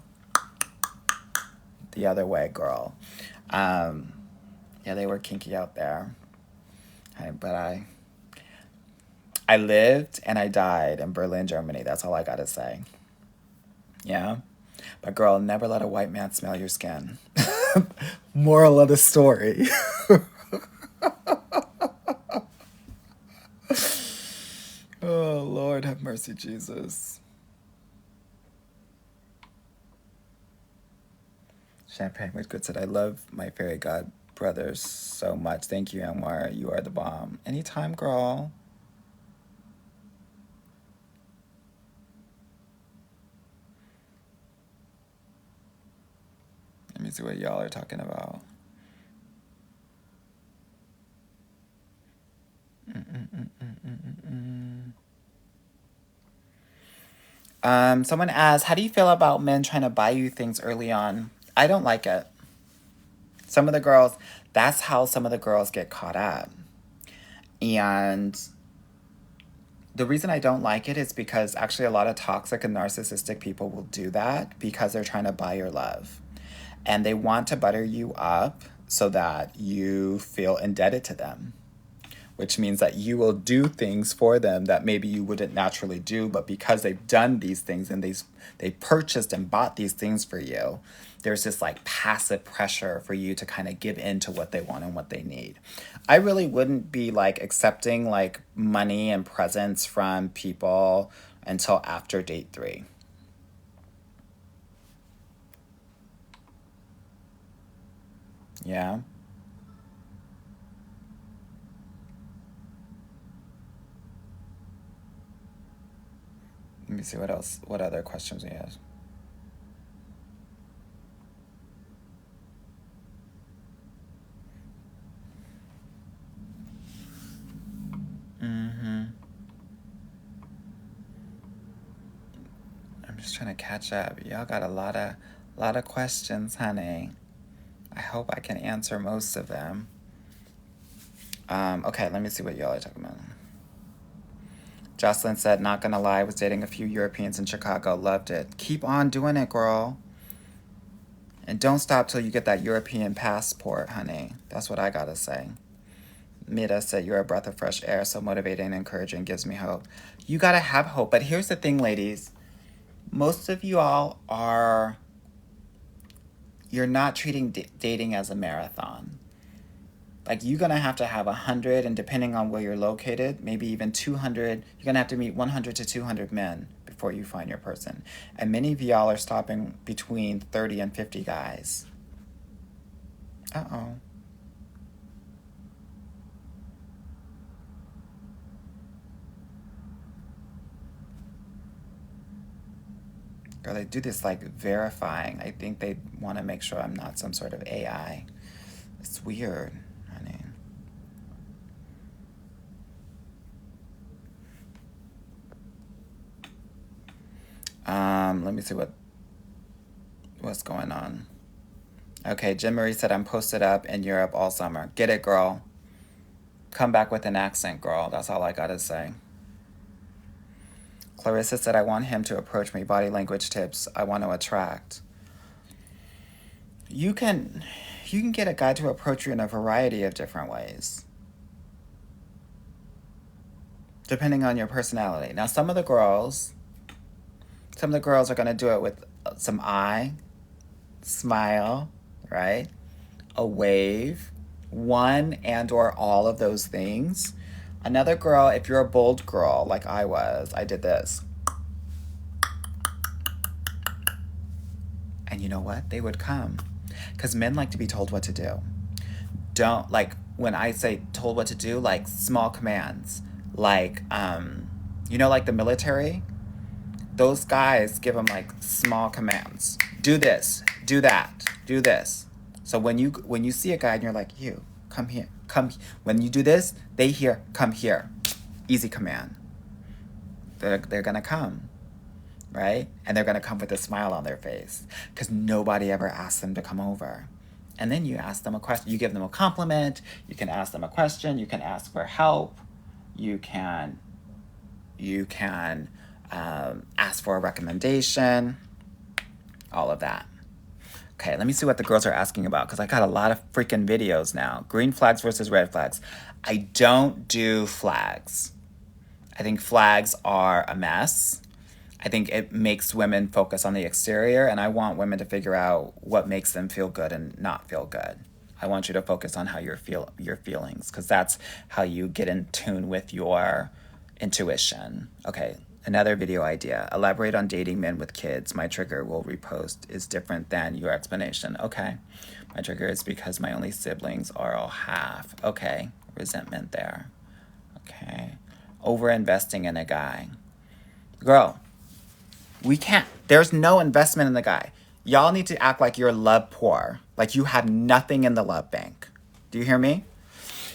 Speaker 1: the other way, girl. Um, yeah, they were kinky out there. But I lived and I died in Berlin, Germany. That's all I gotta say. Yeah. But girl, never let a white man smell your skin. Moral of the story. Oh, Lord, have mercy, Jesus. Champagne with good said, I love my fairy god brothers so much. Thank you, Anwar. You are the bomb. Anytime, girl. Let me see what y'all are talking about. Someone asked, how do you feel about men trying to buy you things early on? I don't like it. Some of the girls, that's how some of the girls get caught up. And the reason I don't like it is because actually a lot of toxic and narcissistic people will do that because they're trying to buy your love. And they want to butter you up so that you feel indebted to them, which means that you will do things for them that maybe you wouldn't naturally do, but because they've done these things and they purchased and bought these things for you, there's this like passive pressure for you to kind of give in to what they want and what they need. I really wouldn't be like accepting like money and presents from people until after date 3. Yeah. Let me see what else, what other questions we have. I'm just trying to catch up. Y'all got a lot of questions, honey. I hope I can answer most of them. Okay, let me see what y'all are talking about. Jocelyn said, not gonna lie, I was dating a few Europeans in Chicago. Loved it. Keep on doing it, girl. And don't stop till you get that European passport, honey. That's what I gotta say. Mira said, you're a breath of fresh air, so motivating and encouraging, gives me hope. You gotta have hope. But here's the thing, ladies. Most of you all are, you're not treating dating as a marathon. Like, you're gonna have to have 100, and depending on where you're located, maybe even 200, you're gonna have to meet 100 to 200 men before you find your person. And many of y'all are stopping between 30 and 50 guys. Uh-oh. Girl, they do this like verifying. I think they want to make sure I'm not some sort of AI. It's weird, honey. Let me see what's going on. Okay, Jim Marie said, I'm posted up in Europe all summer. Get it, girl. Come back with an accent, girl. That's all I gotta say. Clarissa said, I want him to approach me. Body language tips I want to attract. You can get a guy to approach you in a variety of different ways, depending on your personality. Now, some of the girls are going to do it with some eye, smile, right? A wave, one and or all of those things. Another girl, if you're a bold girl like I was, I did this. And you know what? They would come. Because men like to be told what to do. Don't, like, when I say told what to do, like small commands. Like, like the military? Those guys give them like small commands. Do this, do that, do this. So when you see a guy and you're like, you, come here, come. When you do this, they hear, come here. Easy command. They're gonna come. right? And they're going to come with a smile on their face because nobody ever asked them to come over. And then you ask them a question. You give them a compliment. You can ask them a question. You can ask for help. You can ask for a recommendation. All of that. Okay, let me see what the girls are asking about because I got a lot of freaking videos now. Green flags versus red flags. I don't do flags. I think flags are a mess. I think it makes women focus on the exterior, and I want women to figure out what makes them feel good and not feel good. I want you to focus on how your feelings, because that's how you get in tune with your intuition. Okay, another video idea. Elaborate on dating men with kids. My trigger will repost is different than your explanation. Okay, my trigger is because my only siblings are all half. Okay, resentment there. Okay, over investing in a guy. Girl, we can't. There's no investment in the guy. Y'all need to act like you're love poor, like you have nothing in the love bank. Do you hear me?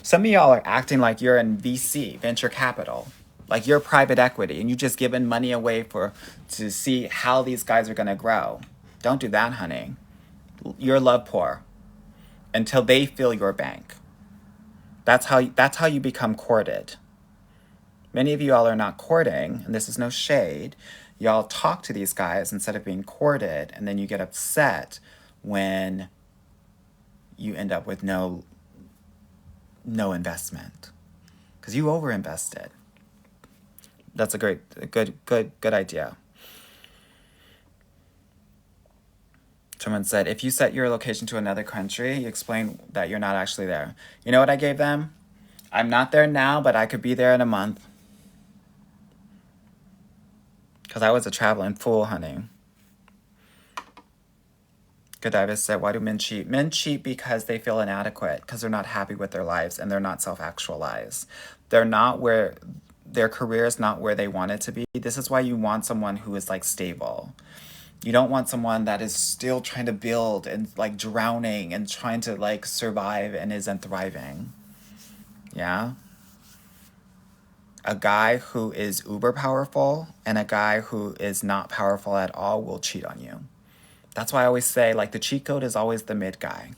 Speaker 1: Some of y'all are acting like you're in VC, venture capital, like you're private equity, and you just giving money away to see how these guys are gonna grow. Don't do that, honey. You're love poor until they fill your bank. That's how you become courted. Many of you all are not courting, and this is no shade. Y'all talk to these guys instead of being courted, and then you get upset when you end up with no investment because you overinvested. That's a good idea. Someone said, if you set your location to another country, you explain that you're not actually there. You know what I gave them? I'm not there now, but I could be there in a month. Because I was a traveling fool, honey. Godiva said, why do men cheat? Men cheat because they feel inadequate, because they're not happy with their lives and they're not self-actualized. They're not where, their career is not where they want it to be. This is why you want someone who is like stable. You don't want someone that is still trying to build and like drowning and trying to like survive and isn't thriving. Yeah? A guy who is uber powerful and a guy who is not powerful at all will cheat on you. That's why I always say, like, the cheat code is always the mid guy.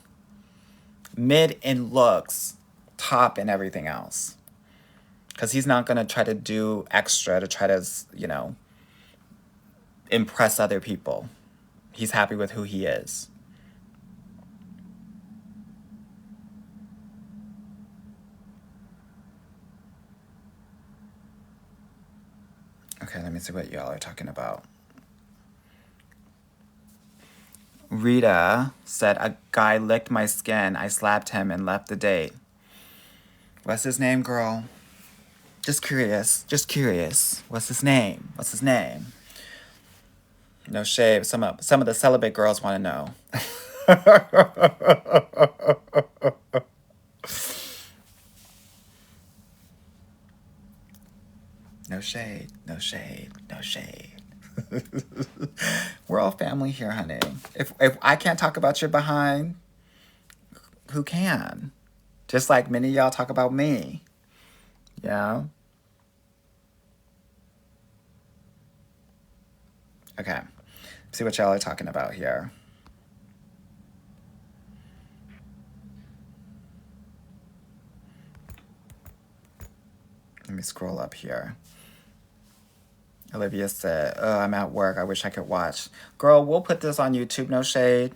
Speaker 1: Mid in looks, top in everything else. Because he's not going to try to do extra to try to, impress other people. He's happy with who he is. Okay, let me see what y'all are talking about. Rita said, a guy licked my skin. I slapped him and left the date. What's his name, girl? Just curious. What's his name? No shade. Some of the celibate girls want to know. No shade. We're all family here, honey. If I can't talk about your behind, who can? Just like many of y'all talk about me. Yeah? Okay. See what y'all are talking about here. Let me scroll up here. Olivia said, oh, I'm at work. I wish I could watch. Girl, we'll put this on YouTube. No shade.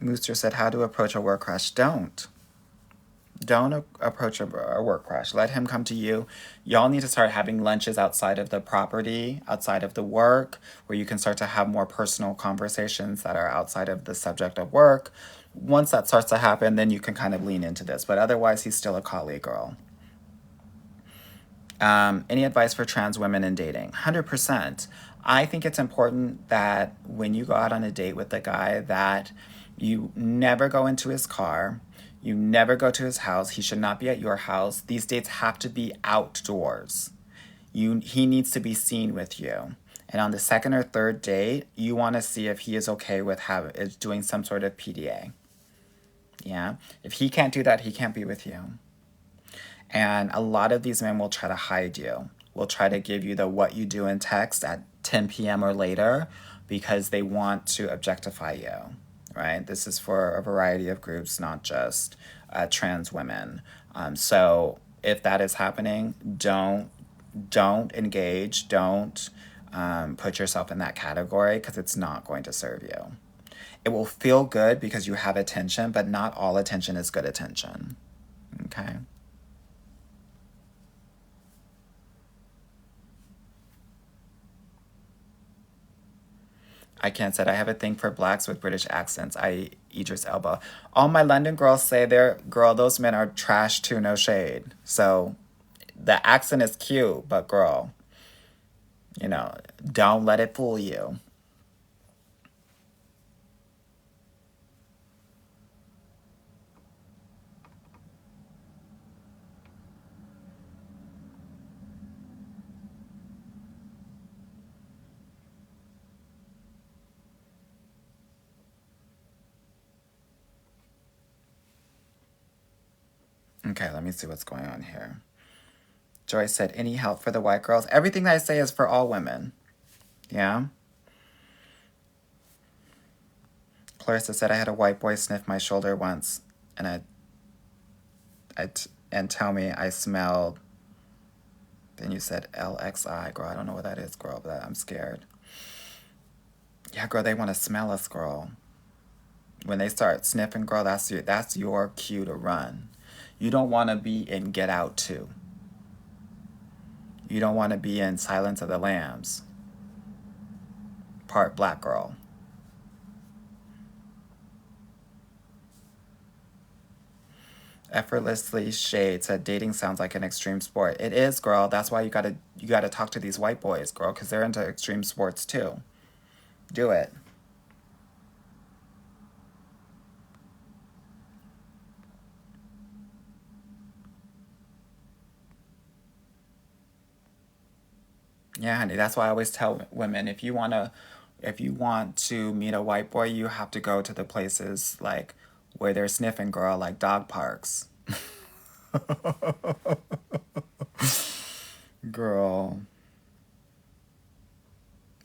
Speaker 1: Mooster said, how to approach a work crush. Don't approach a work crush. Let him come to you. Y'all need to start having lunches outside of the property, outside of the work, where you can start to have more personal conversations that are outside of the subject of work. Once that starts to happen, then you can kind of lean into this. But otherwise, he's still a colleague, girl. Any advice for trans women in dating? 100%. I think it's important that when you go out on a date with a guy that you never go into his car, you never go to his house. He should not be at your house. These dates have to be outdoors. He needs to be seen with you. And on the second or third date, you want to see if he is okay with doing some sort of PDA. Yeah? If he can't do that, he can't be with you. And a lot of these men will try to hide you. will try to give you the what you do in text at 10 p.m. or later because they want to objectify you, right? This is for a variety of groups, not just trans women. So if that is happening, don't engage, don't put yourself in that category because it's not going to serve you. It will feel good because you have attention, but not all attention is good attention. Okay? I can't say I have a thing for blacks with British accents. Idris Elba. All my London girls say girl, those men are trash too, no shade. So the accent is cute, but girl, don't let it fool you. Okay, let me see what's going on here. Joyce said, any help for the white girls? Everything I say is for all women. Yeah? Clarissa said, I had a white boy sniff my shoulder once and and tell me I smelled. Then you said LXI, girl. I don't know what that is, girl, but I'm scared. Yeah, girl, they want to smell us, girl. When they start sniffing, girl, that's your cue to run. You don't want to be in Get Out 2. You don't want to be in Silence of the Lambs, part black girl. Effortlessly Shade said dating sounds like an extreme sport. It is, girl. That's why you gotta talk to these white boys, girl, because they're into extreme sports too. Do it. Yeah, honey. That's why I always tell women if you want to meet a white boy, you have to go to the places like where they're sniffing, girl, like dog parks. Girl.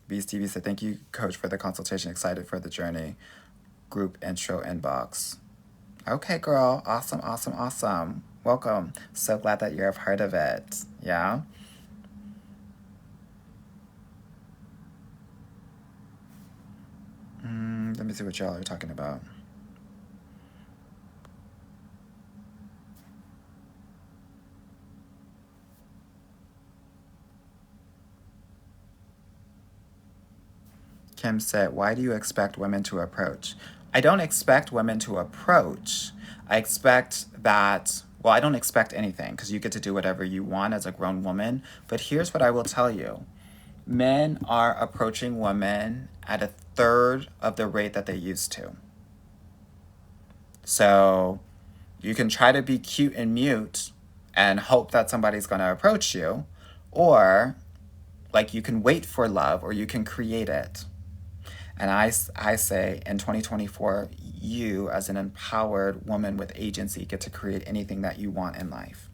Speaker 1: Beast TV said, thank you, coach, for the consultation. Excited for the journey. Group intro inbox. Okay, girl. Awesome, awesome, awesome. Welcome. So glad that you're a part of it. Yeah? Let me see what y'all are talking about. Kim said, why do you expect women to approach? I don't expect women to approach. I expect that, well, I don't expect anything because you get to do whatever you want as a grown woman. But here's what I will tell you. Men are approaching women at a third of the rate that they used to. So you can try to be cute and mute and hope that somebody's going to approach you, or like you can wait for love or you can create it. And I say in 2024, you as an empowered woman with agency get to create anything that you want in life.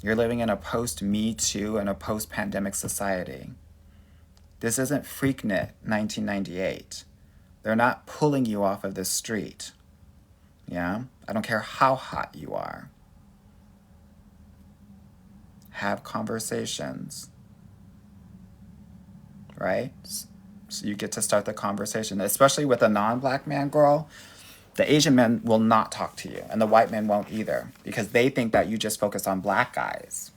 Speaker 1: You're living in a post-Me Too and a post-pandemic society. This isn't Freaknik 1998. They're not pulling you off of the street. Yeah? I don't care how hot you are. Have conversations. Right? So you get to start the conversation, especially with a non-black man, girl. The Asian men will not talk to you, and the white men won't either, because they think that you just focus on black guys.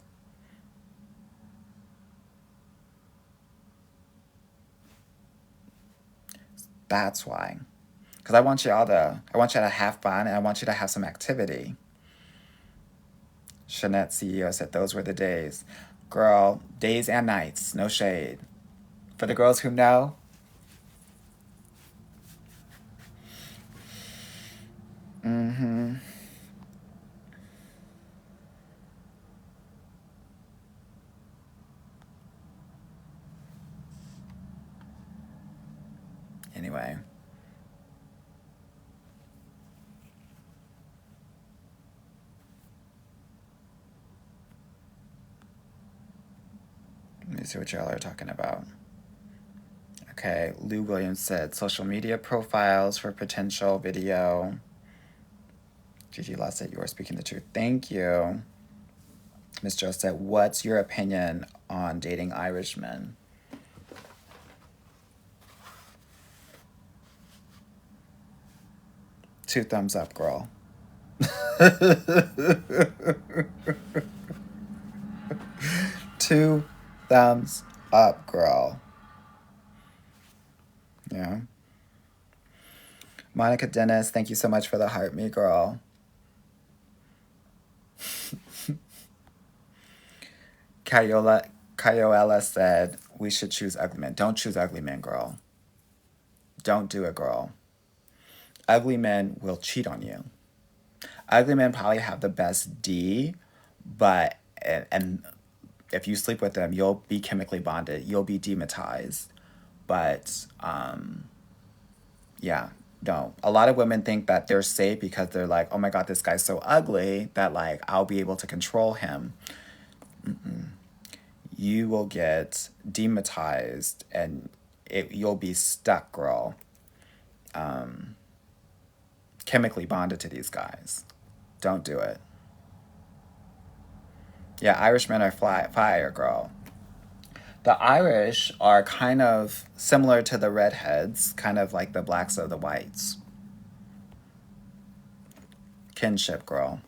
Speaker 1: That's why. Because I want you to have fun, and I want you to have some activity. Shanette CEO said those were the days. Girl, days and nights, no shade. For the girls who know, anyway. me see what y'all are talking about. Okay, Lou Williams said social media profiles for potential video. Gigi Law said you are speaking the truth. Thank you. Miss Joe said, what's your opinion on dating Irishmen? Two thumbs up, girl. Two thumbs up, girl. Yeah. Monica Dennis, thank you so much for the heart me, girl. Kayoela said, we should choose ugly men. Don't choose ugly men, girl. Don't do it, girl. Ugly men will cheat on you. Ugly men probably have the best D, but, and if you sleep with them, you'll be chemically bonded. You'll be dematized. But, yeah, don't. A lot of women think that they're safe because they're like, oh my God, this guy's so ugly that, like, I'll be able to control him. You will get dematized and you'll be stuck, girl. Chemically bonded to these guys. Don't do it. Yeah, Irishmen are fire, girl. The Irish are kind of similar to the redheads, kind of like the blacks of the whites. Kinship, girl.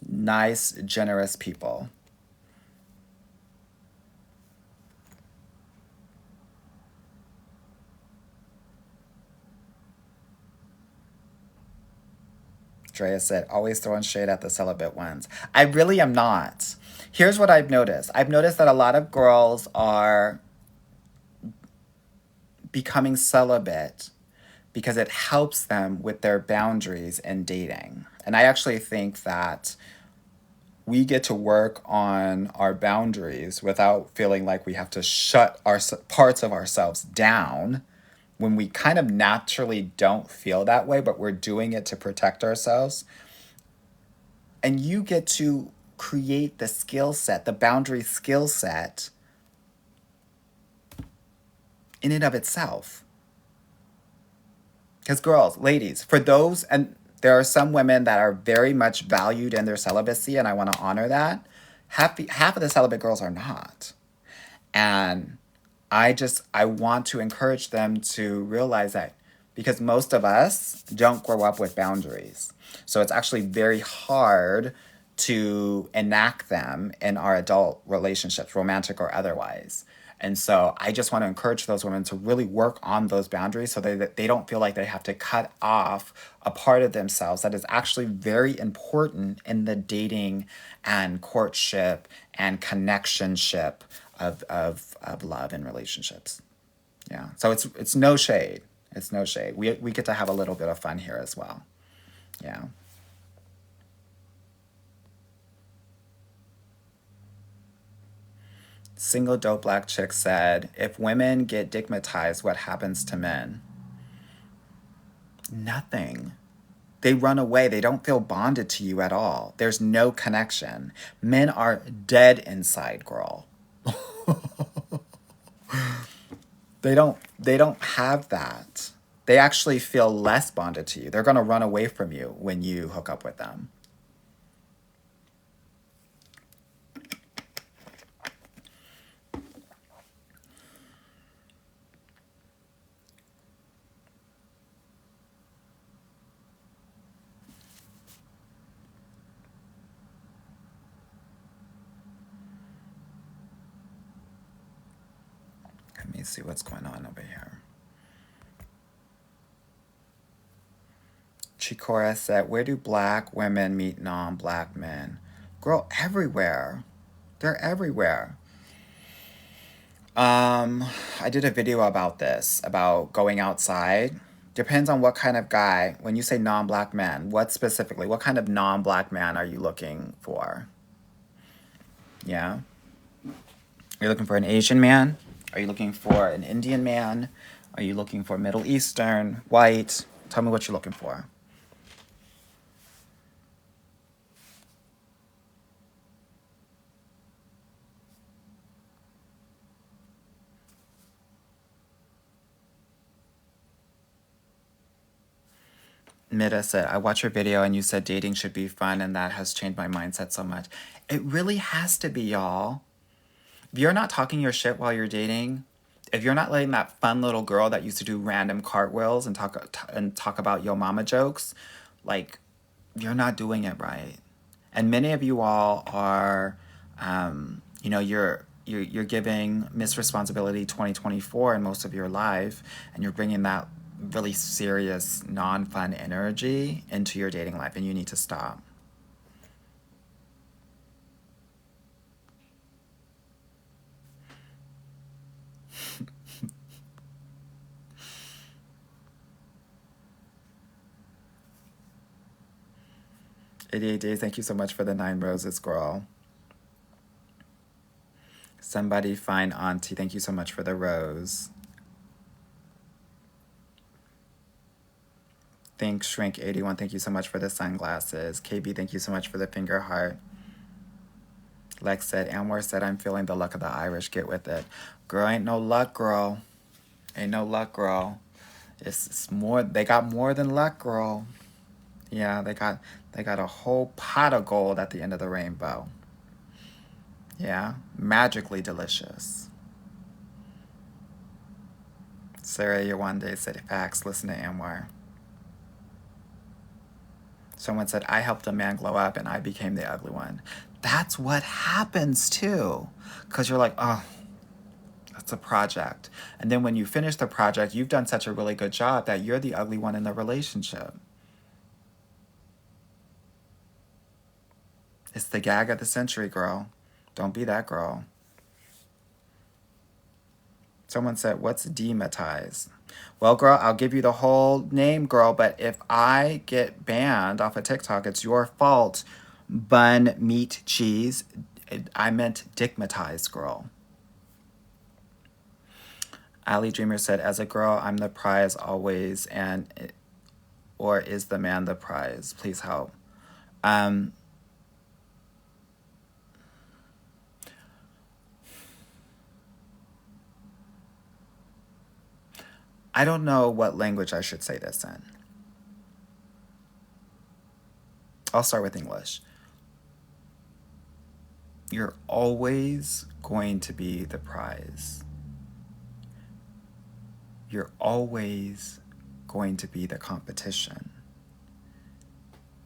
Speaker 1: Nice, generous people. Drea said, always throwing shade at the celibate ones. I really am not. Here's what I've noticed. I've noticed that a lot of girls are becoming celibate because it helps them with their boundaries in dating. And I actually think that we get to work on our boundaries without feeling like we have to shut our parts of ourselves down when we kind of naturally don't feel that way, but we're doing it to protect ourselves. And you get to create the skill set, the boundary skill set in and of itself. Because girls, ladies, for those, and there are some women that are very much valued in their celibacy, and I want to honor that. Half of the celibate girls are not. And I want to encourage them to realize that because most of us don't grow up with boundaries. So it's actually very hard to enact them in our adult relationships, romantic or otherwise. And so I just want to encourage those women to really work on those boundaries so that they don't feel like they have to cut off a part of themselves that is actually very important in the dating and courtship and connectionship of love and relationships. Yeah. So it's no shade. It's no shade. We get to have a little bit of fun here as well. Yeah. Single dope black chick said, if women get digmatized, what happens to men? Nothing. They run away. They don't feel bonded to you at all. There's no connection. Men are dead inside, girl. They don't have that. They actually feel less bonded to you. They're going to run away from you when you hook up with them. Let me see what's going on over here. Chikora said, where do black women meet non-black men? Girl, everywhere. They're everywhere. I did a video about this, about going outside. Depends on what kind of guy. When you say non-black man, what specifically? What kind of non-black man are you looking for? Yeah? Are you looking for an Asian man? Are you looking for an Indian man? Are you looking for Middle Eastern, white? Tell me what you're looking for. Mida said, I watched your video and you said dating should be fun, and that has changed my mindset so much. It really has to be, y'all. If you're not talking your shit while you're dating, if you're not letting that fun little girl that used to do random cartwheels and talk about yo mama jokes, like, you're not doing it right. And many of you all are, you're giving Miss Responsibility 2024 in most of your life, and you're bringing that really serious, non-fun energy into your dating life, and you need to stop. Days, thank you so much for the 9 roses, girl. Somebody find Auntie, thank you so much for the rose. Think Shrink 81, thank you so much for the sunglasses. KB, thank you so much for the finger heart. Lex said, Anwar said, I'm feeling the luck of the Irish. Get with it. Girl, ain't no luck, girl. Ain't no luck, girl. It's more, they got more than luck, girl. Yeah, they got a whole pot of gold at the end of the rainbow. Yeah, magically delicious. Sarah Yawande said, facts, listen to Anwar. Someone said, I helped a man glow up and I became the ugly one. That's what happens too. Because you're like, oh, that's a project. And then when you finish the project, you've done such a really good job that you're the ugly one in the relationship. It's the gag of the century, girl. Don't be that girl. Someone said, what's demonetized? Well, girl, I'll give you the whole name, girl, but if I get banned off of TikTok, it's your fault. Bun, meat, cheese. I meant dickmatized, girl. Ali Dreamer said, as a girl, I'm the prize always, or is the man the prize? Please help. I don't know what language I should say this in. I'll start with English. You're always going to be the prize. You're always going to be the competition.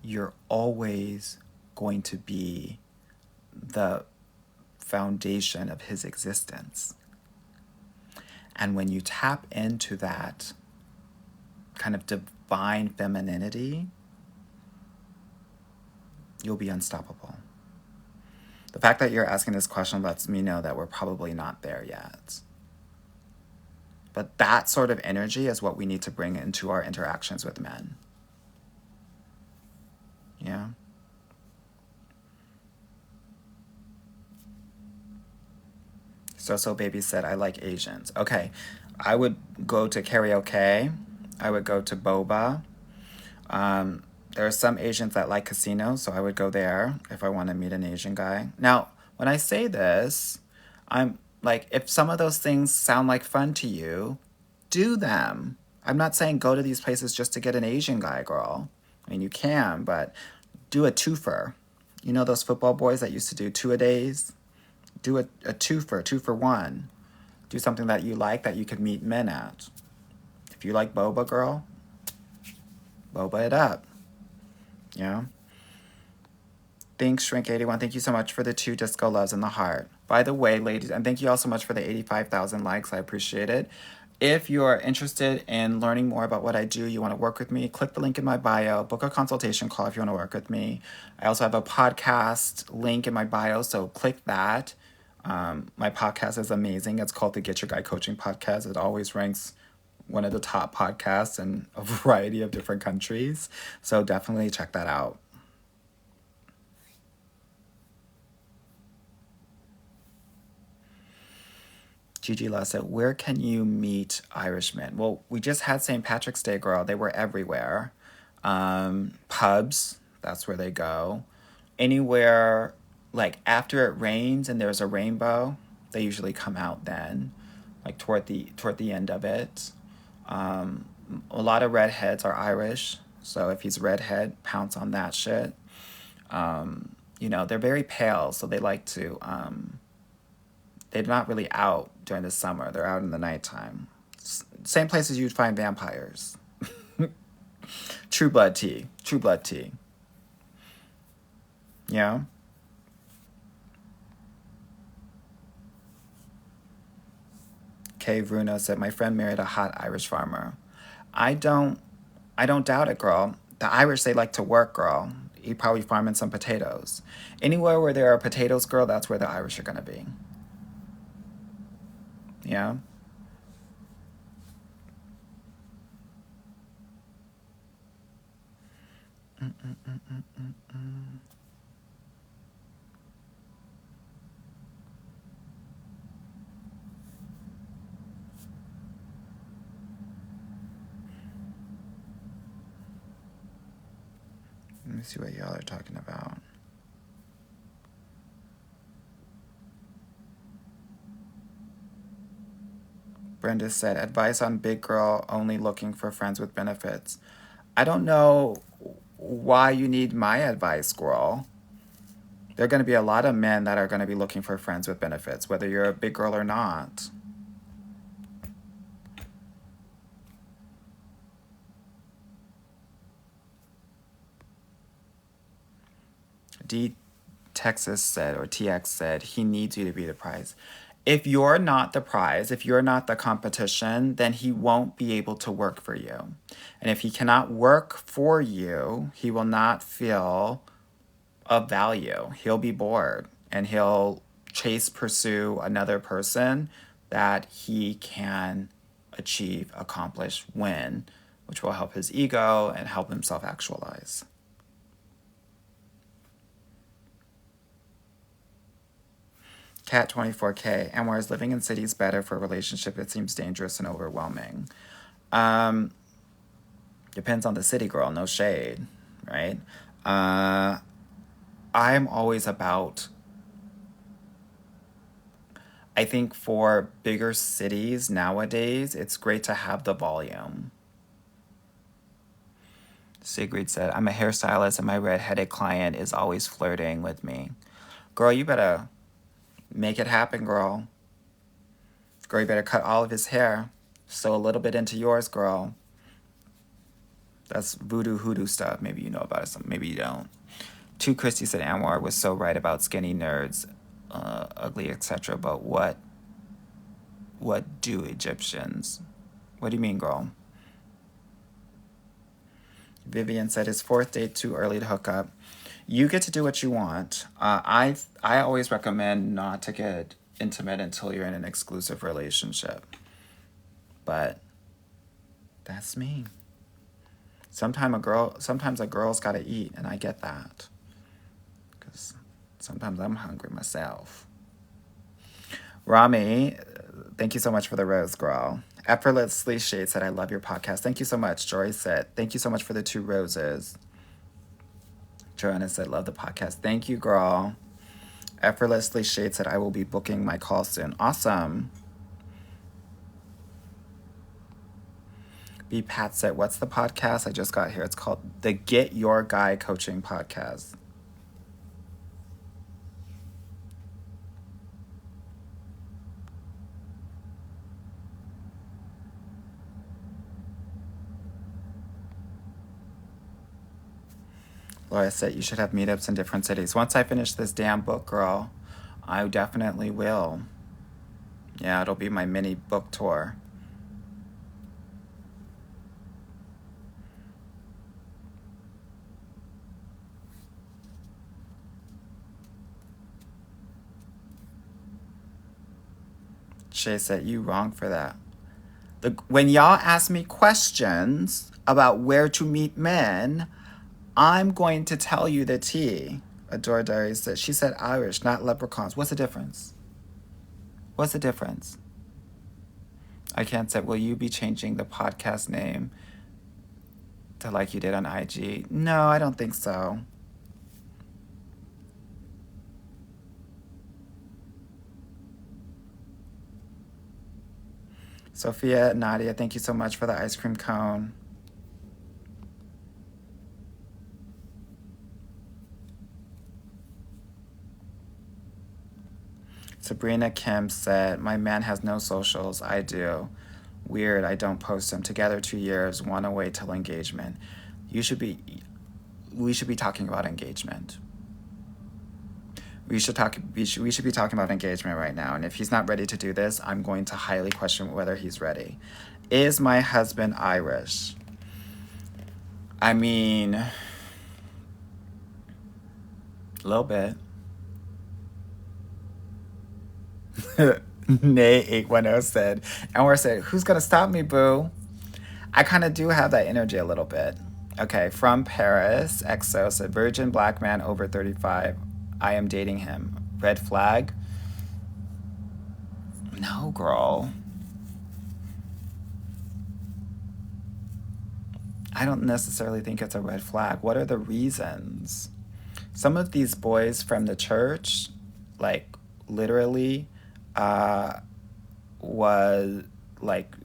Speaker 1: You're always going to be the foundation of his existence. And when you tap into that kind of divine femininity, you'll be unstoppable. The fact that you're asking this question lets me know that we're probably not there yet. But that sort of energy is what we need to bring into our interactions with men. Yeah? So Baby said, I like Asians. Okay, I would go to karaoke. I would go to boba. There are some Asians that like casinos, so I would go there if I want to meet an Asian guy. Now, when I say this, I'm like, if some of those things sound like fun to you, do them. I'm not saying go to these places just to get an Asian guy, girl. I mean, you can, but do a twofer. You know those football boys that used to do 2-a-days? Do a twofer, 2-for-1. Do something that you like that you could meet men at. If you like boba, girl, boba it up. Yeah? Thanks, Shrink81. Thank you so much for the 2 disco loves in the heart. By the way, ladies, and thank you all so much for the 85,000 likes. I appreciate it. If you are interested in learning more about what I do, you want to work with me, click the link in my bio, book a consultation call if you want to work with me. I also have a podcast link in my bio, so click that. My podcast is amazing. It's called the Get Your Guy Coaching Podcast. It always ranks one of the top podcasts in a variety of different countries. So definitely check that out. Gigi La said, where can you meet Irishmen? Well, we just had St. Patrick's Day, girl. They were everywhere. Pubs, that's where they go. Anywhere, like after it rains and there's a rainbow, they usually come out then, like toward the end of it. A lot of redheads are Irish. So if he's redhead, pounce on that shit. They're very pale, so they like to, they're not really out during the summer. They're out in the nighttime. Same places you'd find vampires. True blood tea. True blood tea. Yeah? Kay Bruno said, my friend married a hot Irish farmer. I don't doubt it, girl. The Irish, they like to work, girl. He probably farming some potatoes. Anywhere where there are potatoes, girl, that's where the Irish are gonna be. Yeah? Let me see what y'all are talking about. Brenda said, advice on big girl only looking for friends with benefits. I don't know why you need my advice, girl. There are going to be a lot of men that are going to be looking for friends with benefits, whether you're a big girl or not. D Texas said, or TX said, he needs you to be the prize. If you're not the prize, if you're not the competition, then he won't be able to work for you. And if he cannot work for you, he will not feel of value. He'll be bored and he'll pursue another person that he can achieve, accomplish, win, which will help his ego and help him self-actualize. Cat 24K, and whereas living in cities better for a relationship, it seems dangerous and overwhelming. Depends on the city, girl, no shade, right? I'm always about, I think for bigger cities nowadays, it's great to have the volume. Sigrid said, I'm a hairstylist and my redheaded client is always flirting with me. Girl, you better make it happen, girl. Girl, you better cut all of his hair. Sew a little bit into yours, girl. That's voodoo hoodoo stuff. Maybe you know about it, maybe you don't. Two Christie said Anwar was so right about skinny nerds, ugly, etc. But what do Egyptians? What do you mean, girl? Vivian said his fourth date too early to hook up. You get to do what you want. I always recommend not to get intimate until you're in an exclusive relationship. But that's me. Sometimes a girl's gotta eat, and I get that. Because sometimes I'm hungry myself. Rami, thank you so much for the rose, girl. Effortlessly Shade said, I love your podcast. Thank you so much. Jory said, thank you so much for the 2 roses. Joanna said, love the podcast. Thank you, girl. Effortlessly Shade said, I will be booking my call soon. Awesome. B Pat said, what's the podcast? I just got here. It's called the Get Your Guy Coaching Podcast. Laura said, you should have meetups in different cities. Once I finish this damn book, girl, I definitely will. Yeah, it'll be my mini book tour. Shay said, you wrong for that. When y'all ask me questions about where to meet men, I'm going to tell you the tea. Adore Diary said, she said Irish, not leprechauns. What's the difference? What's the difference? I can't say, will you be changing the podcast name to like you did on IG? No, I don't think so. Sophia, Nadia, thank you so much for the ice cream cone. Sabrina Kim said, my man has no socials. I do. Weird, I don't post them. Together 2 years, wanna wait till engagement. We should be talking about engagement. We should be talking about engagement right now. And if he's not ready to do this, I'm going to highly question whether he's ready. Is my husband Irish? I mean, a little bit. Nay810 said, Anwar said, who's gonna stop me, boo? I kind of do have that energy a little bit. Okay, from Paris, EXO said, virgin black man over 35. I am dating him. Red flag? No, girl. I don't necessarily think it's a red flag. What are the reasons? Some of these boys from the church, like, literally, was, like,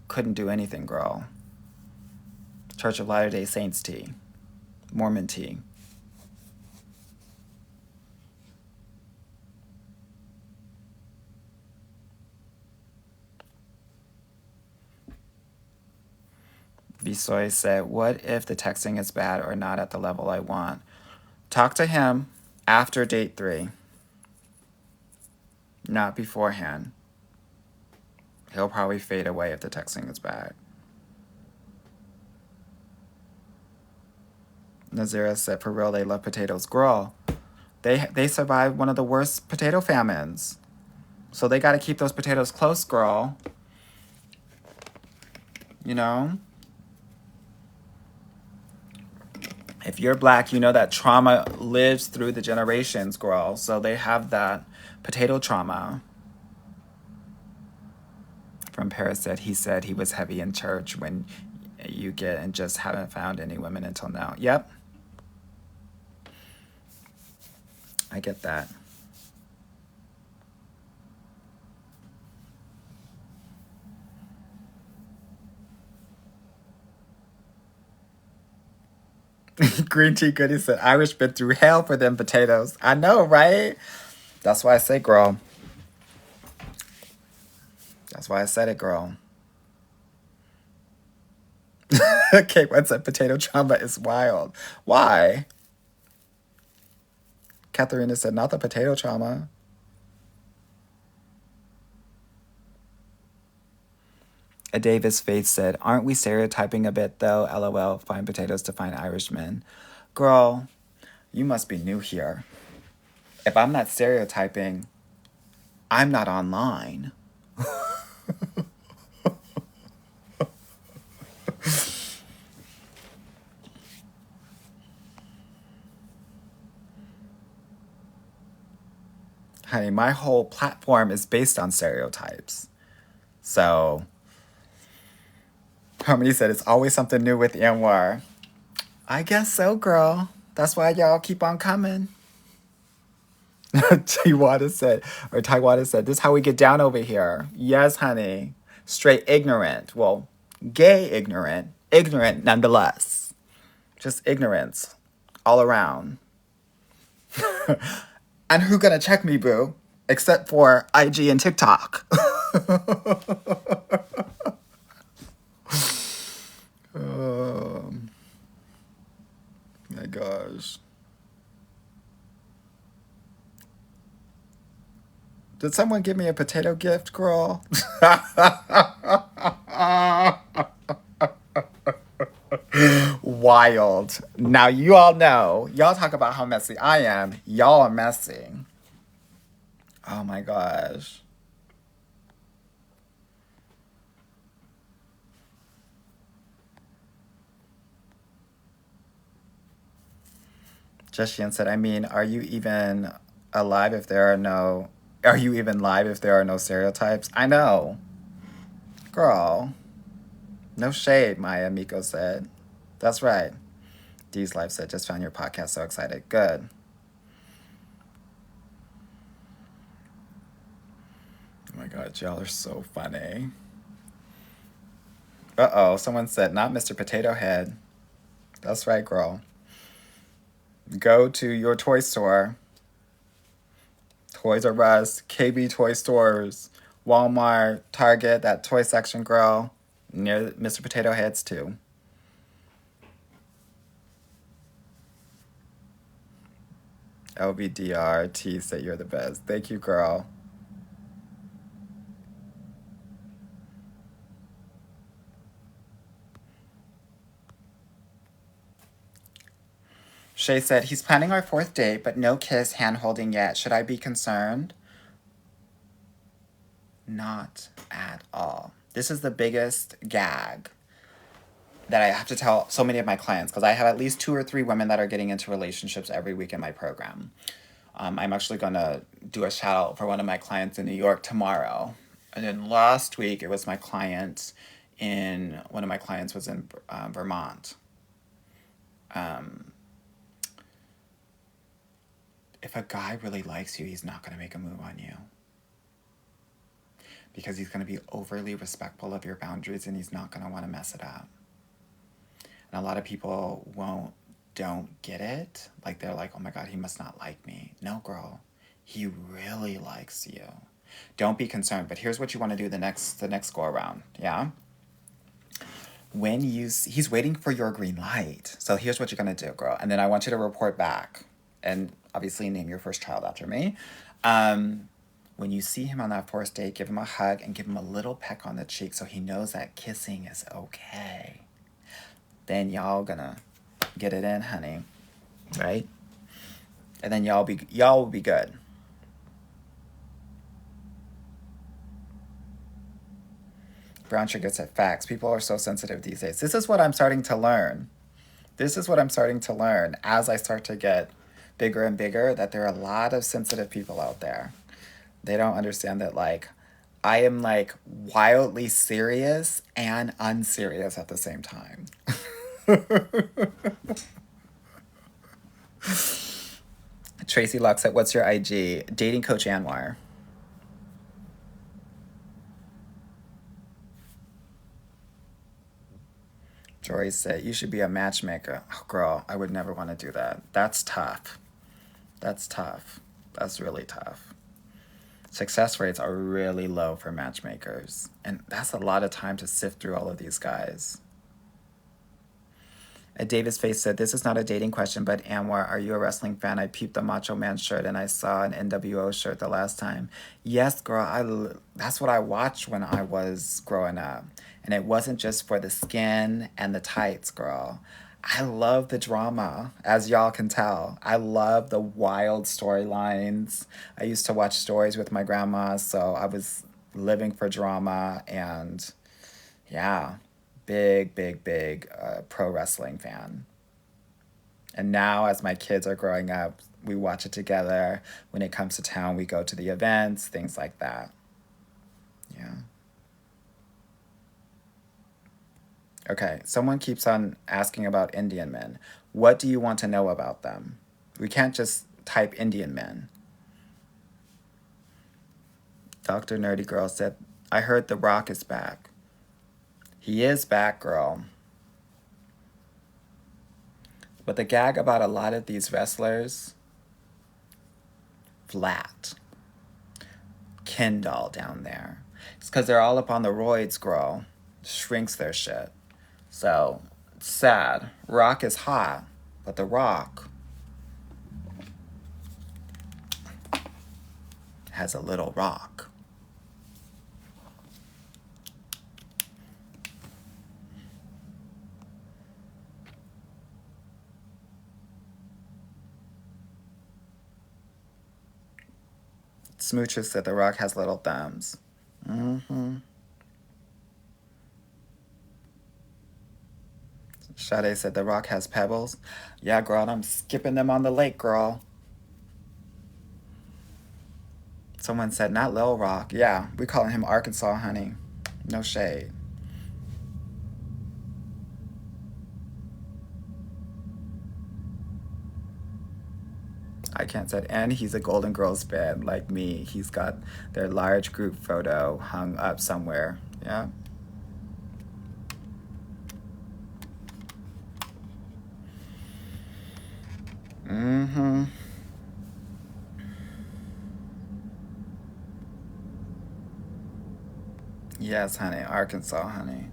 Speaker 1: couldn't do anything, girl. Church of Latter-day Saints tea. Mormon tea. Visoy said, what if the texting is bad or not at the level I want? Talk to him after date 3. Not beforehand. He'll probably fade away if the texting is bad. Nazira said, for real, they love potatoes. Girl, they survived one of the worst potato famines. So they got to keep those potatoes close, girl. You know? If you're black, you know that trauma lives through the generations, girl. So they have that potato trauma. From Paris said he was heavy in church when you get and just haven't found any women until now. Yep. I get that. Green Tea Goody said, Irish been through hell for them potatoes. I know, right? That's why I say, girl. That's why I said it, girl. Okay, one said potato trauma is wild. Why? Katharina said, not the potato trauma. A Davis Faith said, aren't we stereotyping a bit though? LOL, find potatoes to find Irishmen. Girl, you must be new here. If I'm not stereotyping, I'm not online. Honey, my whole platform is based on stereotypes. So, Harmony said it's always something new with Anwar. I guess so, girl. That's why y'all keep on coming. Taiwada said, this is how we get down over here. Yes, honey. Straight ignorant. Well, gay ignorant. Ignorant nonetheless. Just ignorance all around. And who gonna check me, boo? Except for IG and TikTok. Oh my gosh. Did someone give me a potato gift, girl? Wild. Now you all know. Y'all talk about how messy I am. Y'all are messy. Oh my gosh. Justin said, I mean, are you even live if there are no stereotypes? I know. Girl. No shade, Maya, Miko said. That's right. Dee's Life said, just found your podcast, so excited. Good. Oh my god, y'all are so funny. Uh-oh, someone said, not Mr. Potato Head. That's right, girl. Go to your toy store. Toys R Us, KB toy stores, Walmart, Target, that toy section, girl. Near Mr. Potato Head's too. LBDRT said you're the best. Thank you, girl. Shay said, he's planning our 4th date, but no kiss, hand holding yet. Should I be concerned? Not at all. This is the biggest gag that I have to tell so many of my clients, because I have at least 2 or 3 women that are getting into relationships every week in my program. I'm actually going to do a shout out for one of my clients in New York tomorrow. And then last week, it was my client one of my clients was in Vermont. If a guy really likes you, he's not going to make a move on you. Because he's going to be overly respectful of your boundaries and he's not going to want to mess it up. And a lot of people don't get it. Like, they're like, oh my God, he must not like me. No, girl, he really likes you. Don't be concerned. But here's what you want to do the next go around. Yeah. He's waiting for your green light. So here's what you're going to do, girl. And then I want you to report back and obviously name your first child after me. When you see him on that 4th date, give him a hug and give him a little peck on the cheek so he knows that kissing is okay. Then y'all gonna get it in, honey. Right? And then y'all will be good. Brown sugar said facts. People are so sensitive these days. This is what I'm starting to learn. As I start to get bigger and bigger, that there are a lot of sensitive people out there. They don't understand that, like, I am, like, wildly serious and unserious at the same time. Tracy Locke said, what's your IG? Dating Coach Anwar. Joy said, you should be a matchmaker. Oh, girl, I would never want to do that. That's tough. That's really tough. Success rates are really low for matchmakers. And that's a lot of time to sift through all of these guys. Davis Face said, this is not a dating question, but Anwar, are you a wrestling fan? I peeped the Macho Man shirt and I saw an NWO shirt the last time. Yes, girl, that's what I watched when I was growing up. And it wasn't just for the skin and the tights, girl. I love the drama, as y'all can tell. I love the wild storylines. I used to watch stories with my grandma, so I was living for drama. And yeah, big pro wrestling fan. And now as my kids are growing up, we watch it together. When it comes to town, we go to the events, things like that. Yeah. Okay, someone keeps on asking about Indian men. What do you want to know about them? We can't just type Indian men. Dr. Nerdy Girl said, I heard The Rock is back. He is back, girl. But the gag about a lot of these wrestlers, flat. Ken doll down there. It's because they're all up on the roids, girl. Shrinks their shit. So, it's sad. Rock is hot, but The Rock has a little rock. Smooches said The Rock has little thumbs. Mm-hmm. Sade said The Rock has pebbles. Yeah, girl, I'm skipping them on the lake, girl. Someone said, not Lil Rock. Yeah, we calling him Arkansas, honey. No shade. I can't say it. And he's a Golden Girls fan like me. He's got their large group photo hung up somewhere. Yeah. Mm-hmm. Yes, honey. Arkansas, honey.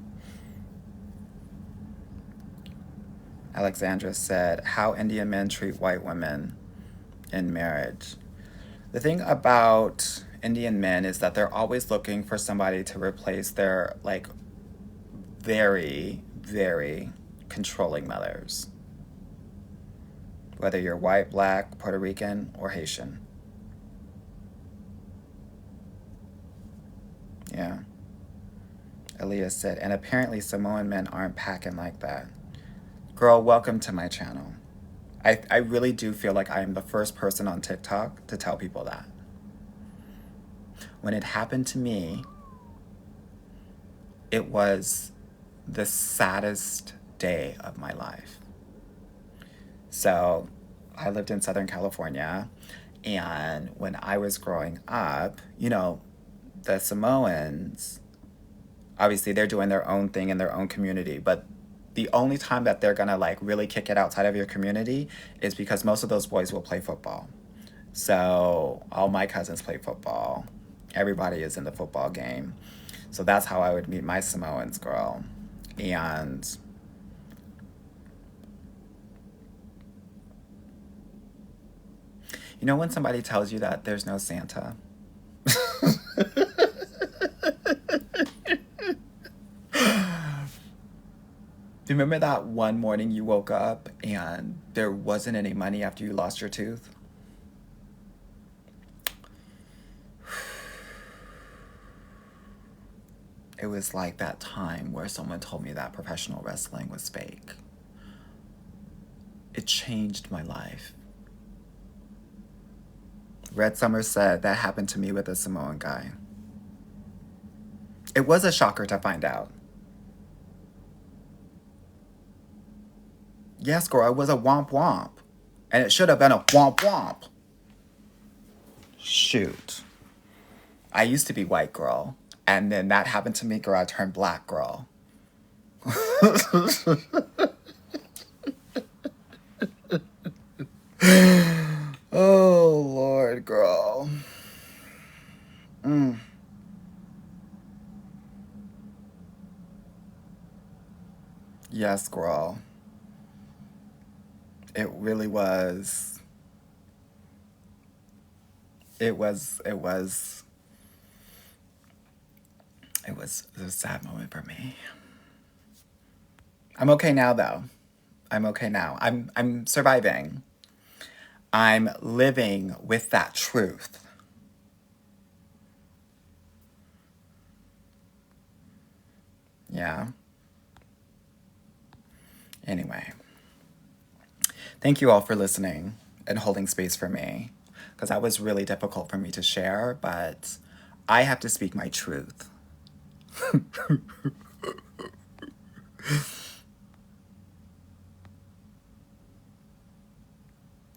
Speaker 1: Alexandra said, how Indian men treat white women in marriage. The thing about Indian men is that they're always looking for somebody to replace their, like, very, very controlling mothers. Whether you're white, black, Puerto Rican, or Haitian. Yeah. Aaliyah said, and apparently Samoan men aren't packing like that. Girl, welcome to my channel. I really do feel like I am the first person on TikTok to tell people that. When it happened to me, it was the saddest day of my life. So I lived in Southern California, and when I was growing up, you know, the Samoans, obviously they're doing their own thing in their own community, but the only time that they're gonna like really kick it outside of your community is because most of those boys will play football. So all my cousins play football. Everybody is in the football game. So that's how I would meet my Samoans, girl. And you know when somebody tells you that there's no Santa? Do you remember that one morning you woke up and there wasn't any money after you lost your tooth? It was like that time where someone told me that professional wrestling was fake. It changed my life. Red Summer said that happened to me with a Samoan guy. It was a shocker to find out. Yes, girl, it was a womp womp. And it should have been a womp womp. Shoot. I used to be white, girl. And then that happened to me, girl. I turned black, girl. Oh, Lord, girl. Yes, girl. It really was. It was a sad moment for me. I'm okay now, though. I'm okay now. I'm surviving. I'm living with that truth. Yeah. Anyway. Thank you all for listening and holding space for me, because that was really difficult for me to share, but I have to speak my truth.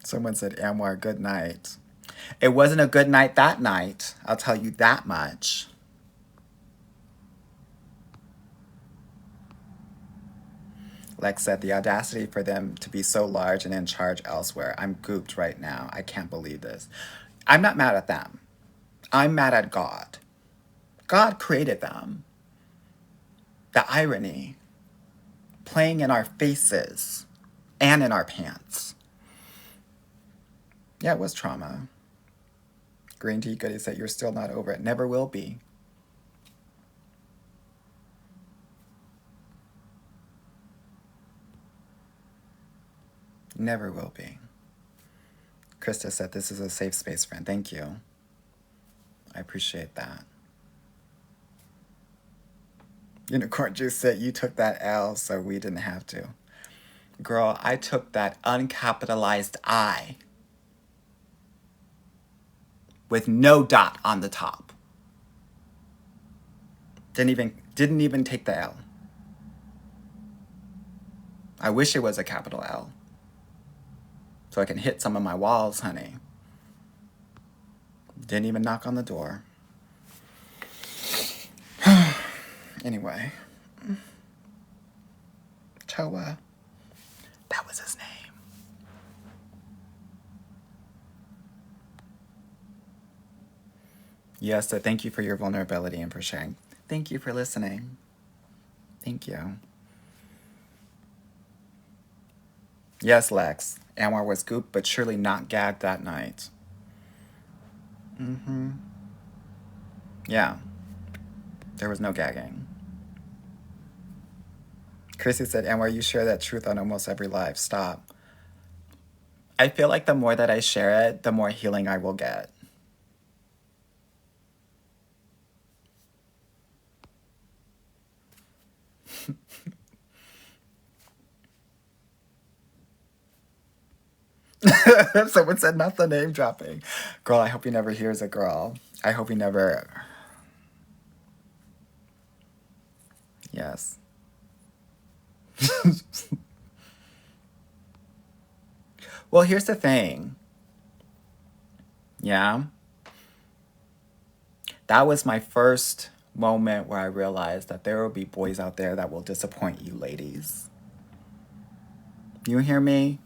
Speaker 1: Someone said, Anwar, good night. It wasn't a good night that night. I'll tell you that much. Lex said, the audacity for them to be so large and in charge elsewhere. I'm gooped right now. I can't believe this. I'm not mad at them. I'm mad at God. God created them. The irony playing in our faces and in our pants. Yeah, it was trauma. Green Tea Goody said, you're still not over it. Never will be. Never will be. Krista said, this is a safe space, friend. Thank you. I appreciate that. Unicorn Juice said, you took that L, so we didn't have to. Girl, I took that uncapitalized I with no dot on the top. Didn't even take the L. I wish it was a capital L, so I can hit some of my walls, honey. Didn't even knock on the door. Anyway. Choa. That was his name. Yes, so thank you for your vulnerability and for sharing. Thank you for listening. Thank you. Yes, Lex. Anwar was gooped, but surely not gagged that night. Mm-hmm. Yeah, there was no gagging. Chrissy said, Anwar, you share that truth on almost every live. Stop. I feel like the more that I share it, the more healing I will get. Someone said, not the name dropping. Girl, I hope he never hears it, girl. I hope he never. Yes. Well, here's the thing. Yeah. That was my first moment where I realized that there will be boys out there that will disappoint you, ladies. You hear me?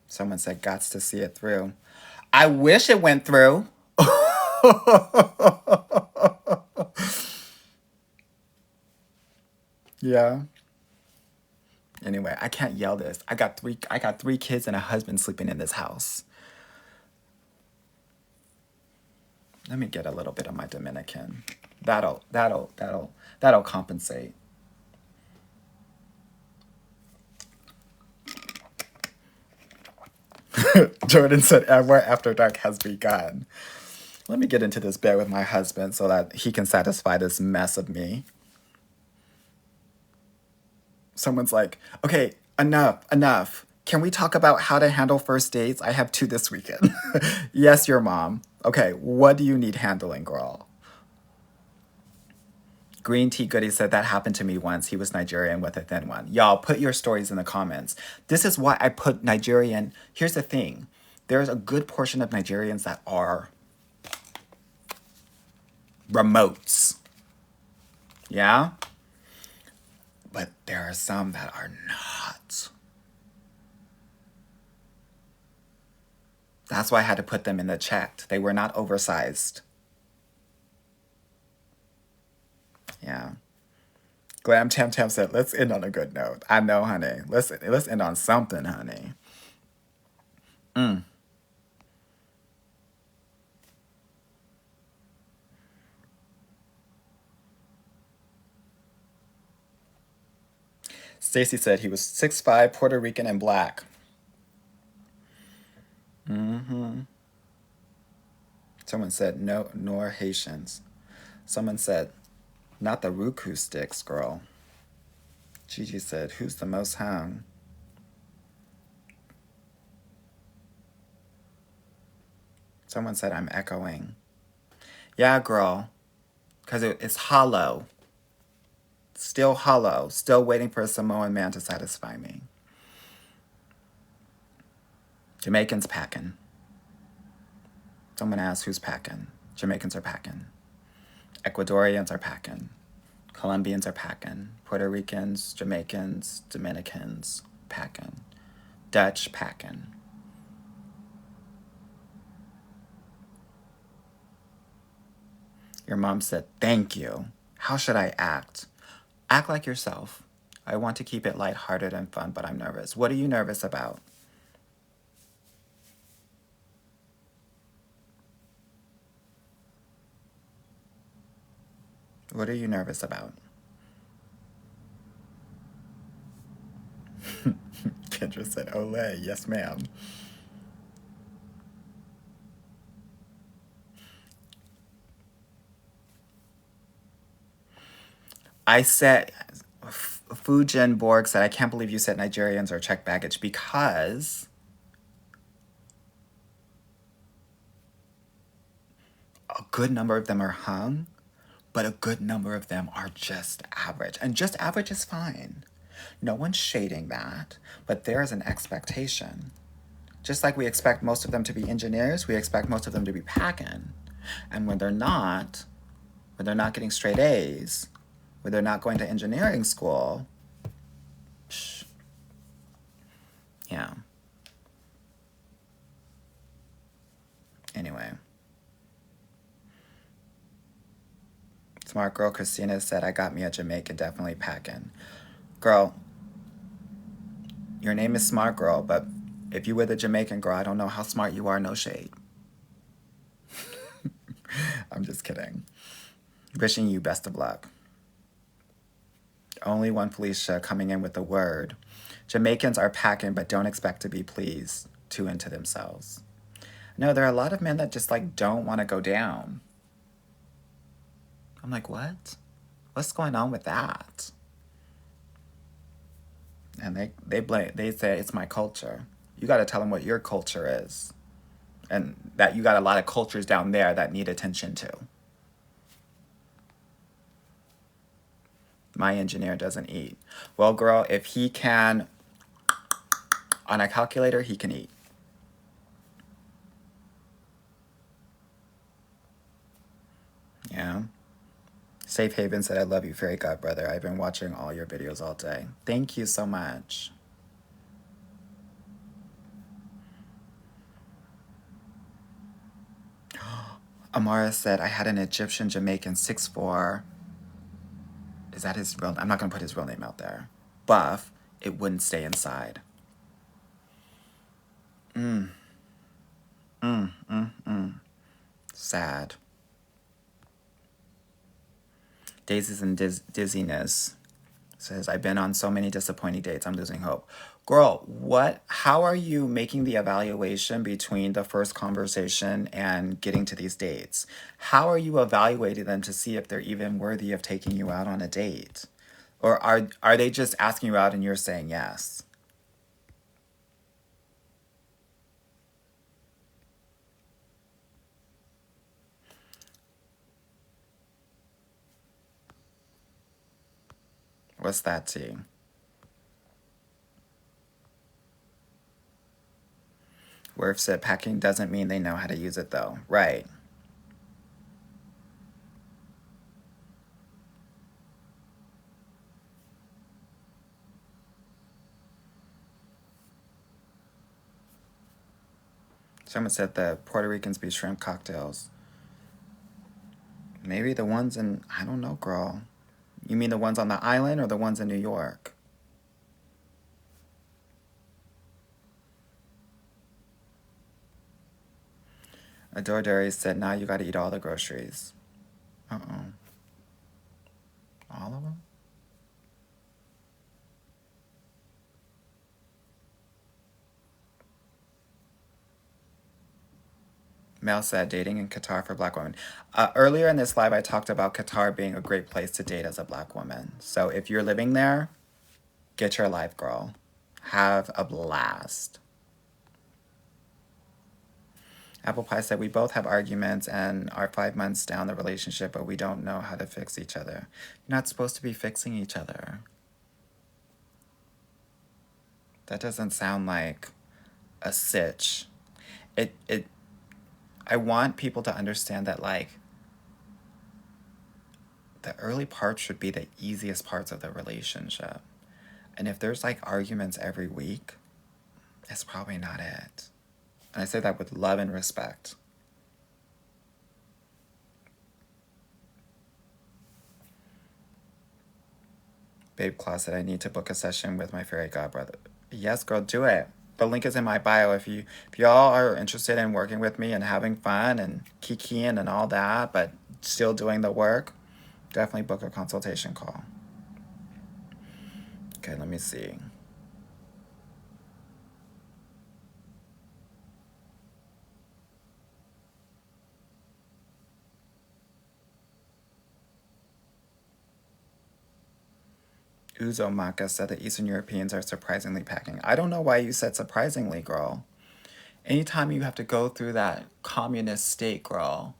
Speaker 1: Someone said, "Gots to see it through." I wish it went through. Yeah. Anyway, I can't yell this. I got three kids and a husband sleeping in this house. Let me get a little bit of my Dominican. That'll compensate. Jordan said, Edward After Dark has begun. Let me get into this bed with my husband so that he can satisfy this mess of me. Someone's like, okay, enough. Can we talk about how to handle first dates? I have 2 this weekend. Yes, your mom. Okay, what do you need handling, girl? Green Tea Goody said that happened to me once. He was Nigerian with a thin one. Y'all, put your stories in the comments. This is why I put Nigerian. Here's the thing. There's a good portion of Nigerians that are remotes. Yeah? But there are some that are not. That's why I had to put them in the chat. They were not oversized. Yeah. Glam Tam Tam said, let's end on a good note. I know, honey. Let's end on something, honey. Stacy said he was 6'5", Puerto Rican, and black. Someone said, no, nor Haitians. Someone said, not the Roku sticks, girl. Gigi said, who's the most hung? Someone said, I'm echoing. Yeah, girl. Because it's hollow. Still hollow. Still waiting for a Samoan man to satisfy me. Jamaicans packing. Someone asked who's packing. Jamaicans are packing. Ecuadorians are packing. Colombians are packing. Puerto Ricans, Jamaicans, Dominicans packing. Dutch packing. Your mom said, thank you. How should I act? Act like yourself. I want to keep it lighthearted and fun, but I'm nervous. What are you nervous about? What are you nervous about? Kendra said, Olay. Yes, ma'am. I said, Fujin Borg said, I can't believe you said Nigerians are checked baggage because a good number of them are hung, but a good number of them are just average. And just average is fine. No one's shading that, but there is an expectation. Just like we expect most of them to be engineers, we expect most of them to be packing. And when they're not getting straight A's, when they're not going to engineering school, yeah. anyway. Smart girl Christina said, I got me a Jamaican, definitely packing. Girl, your name is Smart Girl, but if you were the Jamaican girl, I don't know how smart you are, no shade. I'm just kidding. Wishing you best of luck. Only one Felicia coming in with the word. Jamaicans are packing, but don't expect to be pleased. Too into themselves. No, there are a lot of men that just like don't want to go down. I'm like, what? What's going on with that? And they say it's my culture. You got to tell them what your culture is, and that you got a lot of cultures down there that need attention to. My engineer doesn't eat. Well, girl, if he can, on a calculator, he can eat. Yeah. Safe Haven said, I love you, fairy godbrother. I've been watching all your videos all day. Thank you so much. Amara said, I had an Egyptian Jamaican 6'4". Is that his real name? I'm not going to put his real name out there. Buff. It wouldn't stay inside. Sad. Daisies and dizziness says, I've been on so many disappointing dates, I'm losing hope. Girl, how are you making the evaluation between the first conversation and getting to these dates? How are you evaluating them to see if they're even worthy of taking you out on a date? Or are they just asking you out and you're saying yes? What's that tea? Worth said, packing doesn't mean they know how to use it though. Right. Someone said the Puerto Ricans be shrimp cocktails. Maybe the ones in, I don't know, girl. You mean the ones on the island or the ones in New York? Adore Dairy said, now you gotta eat all the groceries. Uh-oh. All of them? Mel said, dating in Qatar for black women. Earlier in this live, I talked about Qatar being a great place to date as a black woman. So if you're living there, get your life, girl. Have a blast. Apple Pie said, we both have arguments and are 5 months down the relationship, but we don't know how to fix each other. You're not supposed to be fixing each other. That doesn't sound like a sitch. I want people to understand that, like, the early parts should be the easiest parts of the relationship. And if there's, like, arguments every week, it's probably not it. And I say that with love and respect. Babe Claw said, I need to book a session with my fairy godbrother. Yes, girl, do it. The link is in my bio. If y'all are interested in working with me and having fun and kikiing and all that, but still doing the work, definitely book a consultation call. Okay, let me see. Uzomaka said that Eastern Europeans are surprisingly packing. I don't know why you said surprisingly, girl. Anytime you have to go through that communist state, girl,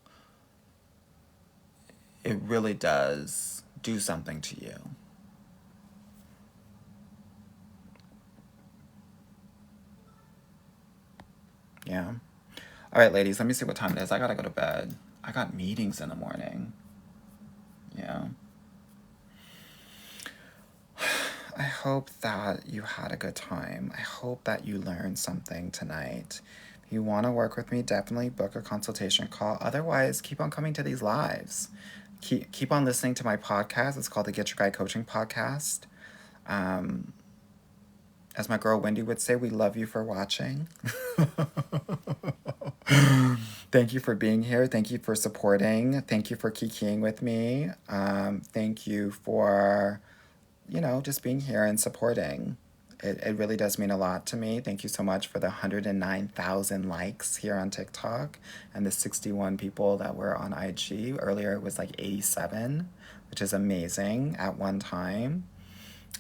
Speaker 1: it really does do something to you. Yeah. All right, ladies, let me see what time it is. I gotta go to bed. I got meetings in the morning. Yeah. I hope that you had a good time. I hope that you learned something tonight. You want to work with me, definitely book a consultation call. Otherwise, keep on coming to these lives. Keep on listening to my podcast. It's called the Get Your Guy Coaching Podcast. Um, as my girl Wendy would say, we love you for watching. Thank you for being here. Thank you for supporting. Thank you for kikiing with me. Thank you for, just being here and supporting. It really does mean a lot to me. Thank you so much for the 109,000 likes here on TikTok and the 61 people that were on IG. Earlier it was like 87, which is amazing at one time.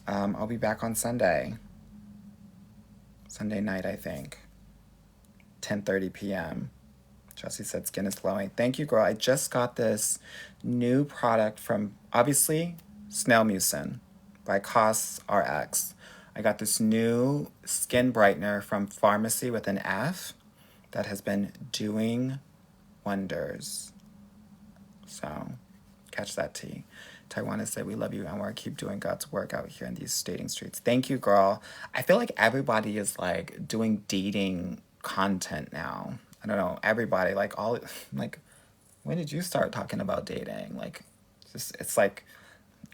Speaker 1: I'll be back on Sunday night, I think, 10:30 p.m. Chelsea said skin is glowing. Thank you, girl. I just got this new product from, obviously, Snail Mucin by COS RX. I got this new skin brightener from Pharmacy with an F that has been doing wonders. So, catch that tea. Taiwan is say we love you and we're keep doing God's work out here in these dating streets. Thank you, girl. I feel like everybody is like doing dating content now. I don't know, everybody, like, when did you start talking about dating? Like, it's like,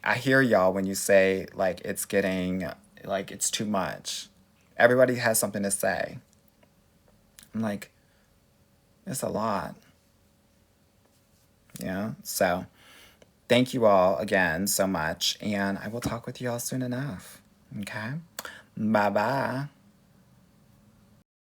Speaker 1: I hear y'all when you say, like, it's getting, like, it's too much. Everybody has something to say. I'm like, it's a lot. Yeah, so thank you all again so much, and I will talk with you all soon enough. Okay? Bye-bye.